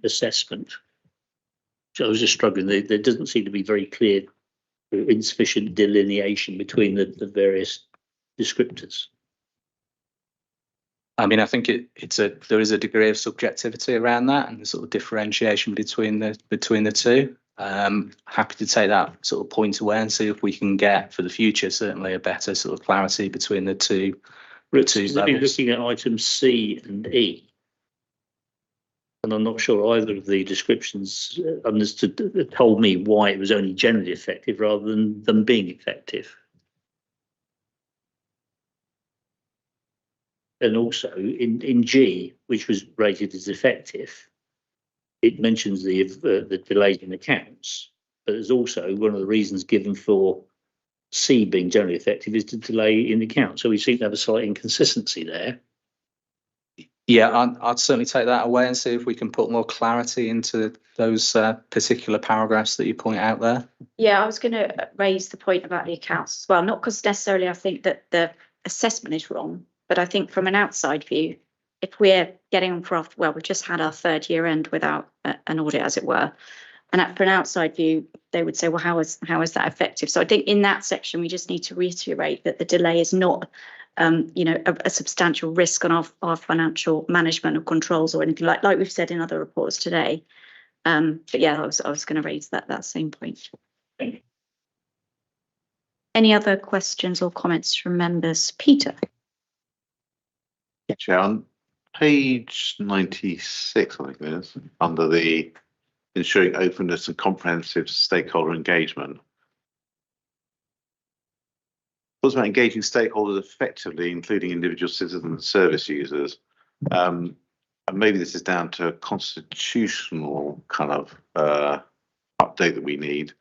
assessment. So I was just struggling. There doesn't seem to be very clear, insufficient delineation between the various descriptors. I mean, I think there is a degree of subjectivity around that and the sort of differentiation between the two. Happy to take that sort of point away and see if we can get for the future certainly a better sort of clarity between the two. Looking at items C and E, and I'm not sure either of the descriptions told me why it was only generally effective rather than them being effective. And also in G, which was rated as effective, it mentions the delays in accounts, but there's also one of the reasons given for C being generally effective is the delay in the account. So we seem to have a slight inconsistency there. Yeah, I'd certainly take that away and see if we can put more clarity into those particular paragraphs that you point out there. Yeah, I was going to raise the point about the accounts as well, not because necessarily I think that the assessment is wrong, but I think from an outside view, if we're getting on for we've just had our third year end without an audit, as it were, and for an outside view, they would say, well, how is that effective? So I think in that section, we just need to reiterate that the delay is not a substantial risk on our financial management or controls or anything like we've said in other reports today. But yeah, I was going to raise that same point. Any other questions or comments from members? Peter. Chair, on page 96, I think it is, under the ensuring openness and comprehensive stakeholder engagement. Talks about engaging stakeholders effectively, including individual citizens and service users. And maybe this is down to a constitutional kind of update that we need.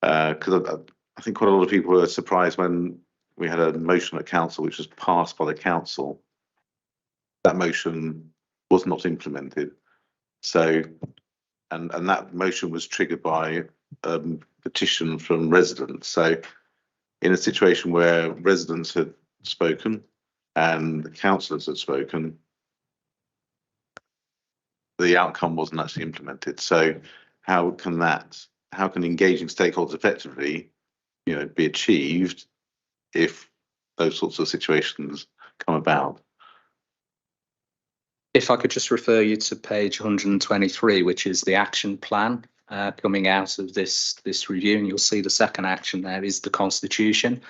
Because I think quite a lot of people were surprised when we had a motion at council which was passed by the council. That motion was not implemented. So, and that motion was triggered by a petition from residents. So, in a situation where residents had spoken and the councillors had spoken, the outcome wasn't actually implemented. So, how can engaging stakeholders effectively, be achieved if those sorts of situations come about? If I could just refer you to page 123, which is the action plan coming out of this review, and you'll see the second action there is the constitution,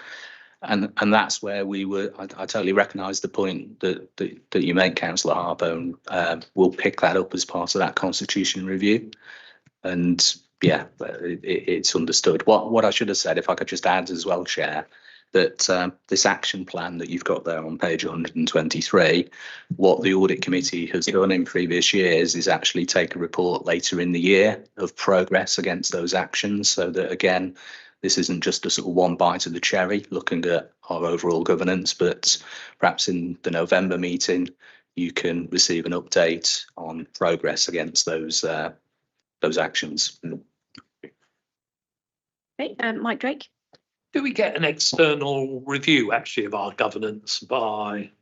and that's where we were. I totally recognise the point that you make, Councillor Harbone. We'll pick that up as part of that constitution review, and yeah, it's understood. What I should have said, if I could just add as well, Chair, that this action plan that you've got there on page 123, what the Audit Committee has done in previous years is actually take a report later in the year of progress against those actions, so that, again, this isn't just a sort of one bite of the cherry looking at our overall governance, but perhaps in the November meeting, you can receive an update on progress against those actions. Okay, Mike Drake. Do we get an external review actually of our governance by,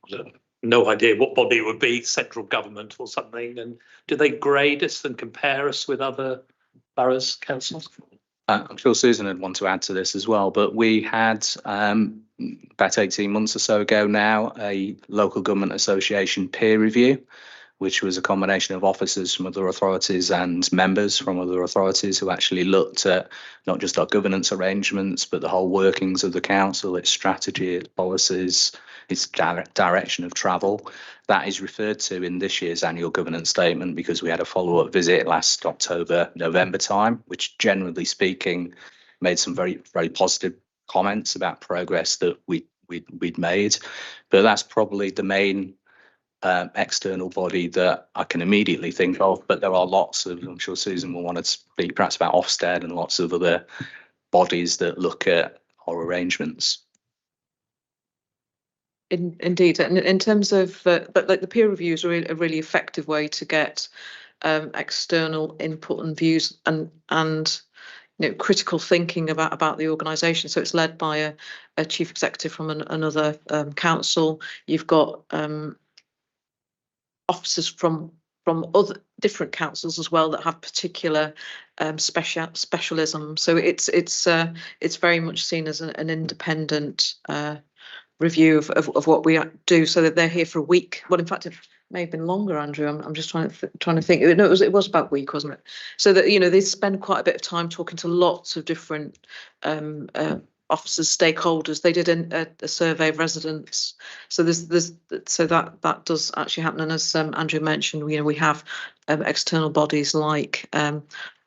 no idea what body it would be, central government or something? And do they grade us and compare us with other boroughs, councils? I'm sure Susan would want to add to this as well, but we had about 18 months or so ago now a local government association peer review, which was a combination of officers from other authorities and members from other authorities who actually looked at not just our governance arrangements, but the whole workings of the council, its strategy, its policies, its direction of travel. That is referred to in this year's annual governance statement because we had a follow-up visit last October, November time, which generally speaking made some very, very positive comments about progress that we'd made. But that's probably the main external body that I can immediately think of, but there are lots of, I'm sure Susan will want to speak perhaps about Ofsted and lots of other bodies that look at our arrangements. Indeed, and in terms of, but like the peer review is a really effective way to get external input and views and critical thinking about the organisation. So it's led by a chief executive from another council. You've got officers from other different councils as well that have particular specialism. So it's very much seen as an independent review of what we do, so that they're here for a week. Well, in fact, it may have been longer, Andrew. I'm just trying to think. No, it was about a week, wasn't it? So that they spend quite a bit of time talking to lots of different officers, stakeholders. They did a survey of residents. So that does actually happen. And as Andrew mentioned, we have external bodies like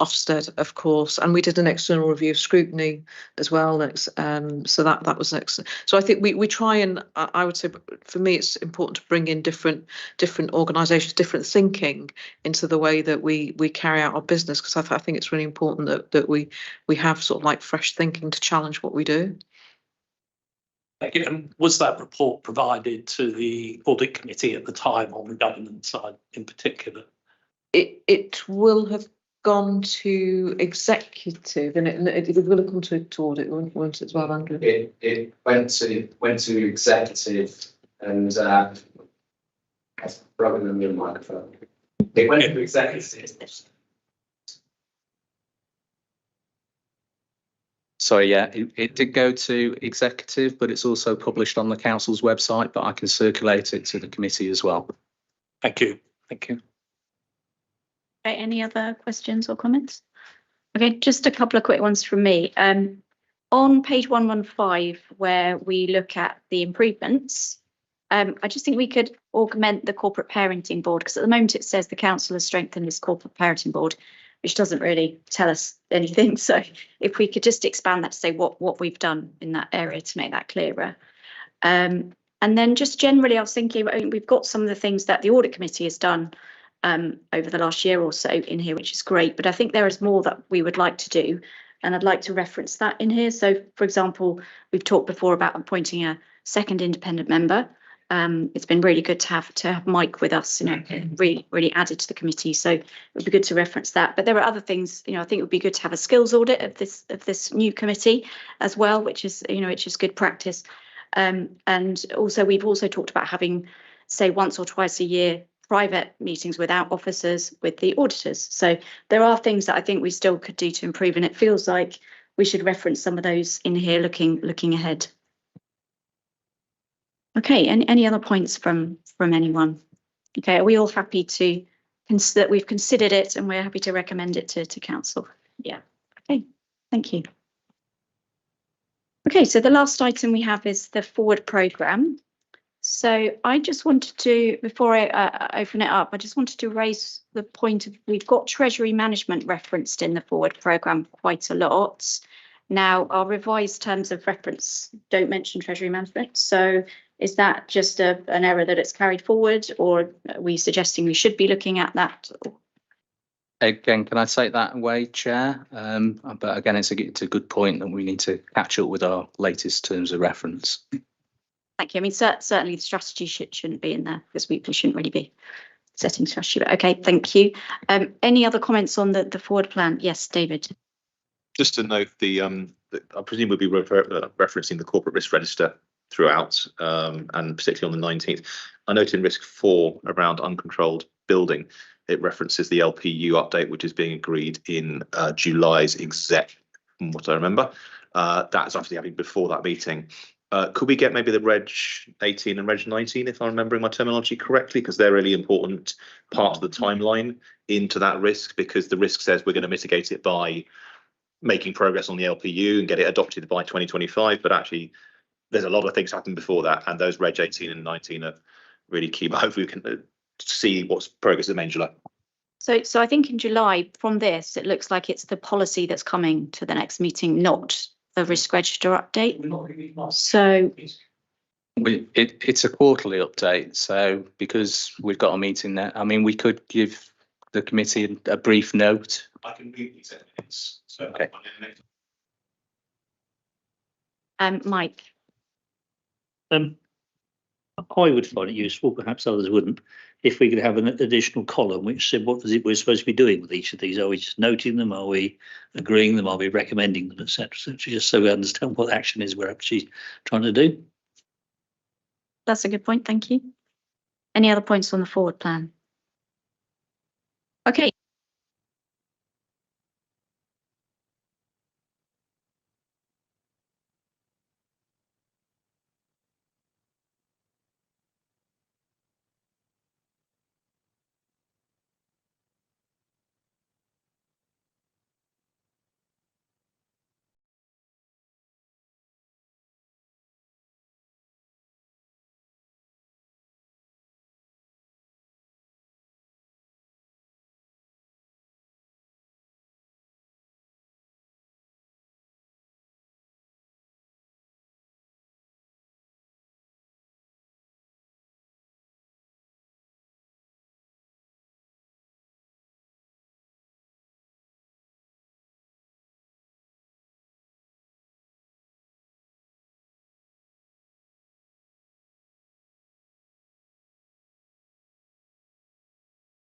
Ofsted, of course, and we did an external review of scrutiny as well. So that was excellent. So I think we try, and I would say for me it's important to bring in different organisations, different thinking into the way that we carry out our business, because I think it's really important that we have sort of like fresh thinking to challenge what we do. Thank you. And was that report provided to the Audit Committee at the time on the governance side in particular? It will have gone to executive, and it will have come to audit, won't it, as well, Andrew? It went to executive, and I've broken the microphone. It went to executive. Sorry, yeah, it did go to executive, but it's also published on the council's website, but I can circulate it to the committee as well. Thank you. Thank you. Okay, any other questions or comments? Okay, just a couple of quick ones from me. On page 115, where we look at the improvements, I just think we could augment the corporate parenting board, because at the moment it says the council has strengthened this corporate parenting board, which doesn't really tell us anything. So if we could just expand that to say what we've done in that area to make that clearer. And then just generally, I was thinking we've got some of the things that the Audit Committee has done over the last year or so in here, which is great, but I think there is more that we would like to do, and I'd like to reference that in here. So, for example, we've talked before about appointing a second independent member. It's been really good to have Mike with us, really added to the committee. So it would be good to reference that. But there are other things, I think it would be good to have a skills audit of this new committee as well, which is good practice. And also we've also talked about having, say, once or twice a year private meetings without officers with the auditors. So there are things that I think we still could do to improve, and it feels like we should reference some of those in here looking ahead. Okay, any other points from anyone? Okay, are we all happy to that we've considered it and we're happy to recommend it to council? Yeah, okay, thank you. Okay, so the last item we have is the forward programme. So I just wanted to, before I open it up, I just wanted to raise the point of, we've got Treasury Management referenced in the forward programme quite a lot. Now, our revised terms of reference don't mention Treasury Management. So is that just an error that it's carried forward, or are we suggesting we should be looking at that? Again, can I take that away, Chair? But again, it's a good point that we need to catch up with our latest terms of reference. Thank you. I mean, certainly the strategy shouldn't be in there, because we shouldn't really be setting strategy. But okay, thank you. Any other comments on the forward plan? Yes, David. Just to note, I presume we'll be referencing the corporate risk register throughout, and particularly on the 19th. I note in risk 4 around uncontrolled building, it references the LPU update, which is being agreed in July's exec, from what I remember. That's obviously happening before that meeting. Could we get maybe the Reg 18 and Reg 19, if I'm remembering my terminology correctly, because they're really important part of the timeline into that risk, because the risk says we're going to mitigate it by making progress on the LPU and get it adopted by 2025, but actually there's a lot of things happen before that, and those Reg 18 and 19 are really key, but hopefully we can see what's progress in July. So I think in July, from this, it looks like it's the policy that's coming to the next meeting, not the risk register update. So It's a quarterly update, so because we've got a meeting there, I mean, we could give the committee a brief note. I can read these 10 minutes. So Okay. Mike, I would find it useful, perhaps others wouldn't, if we could have an additional column which said what is it we're supposed to be doing with each of these. Are we just noting them? Are we agreeing them? Are we recommending them, etc., etc., just so we understand what action is we're actually trying to do? that's a good point. Thank you. Any other points on the forward plan? Okay,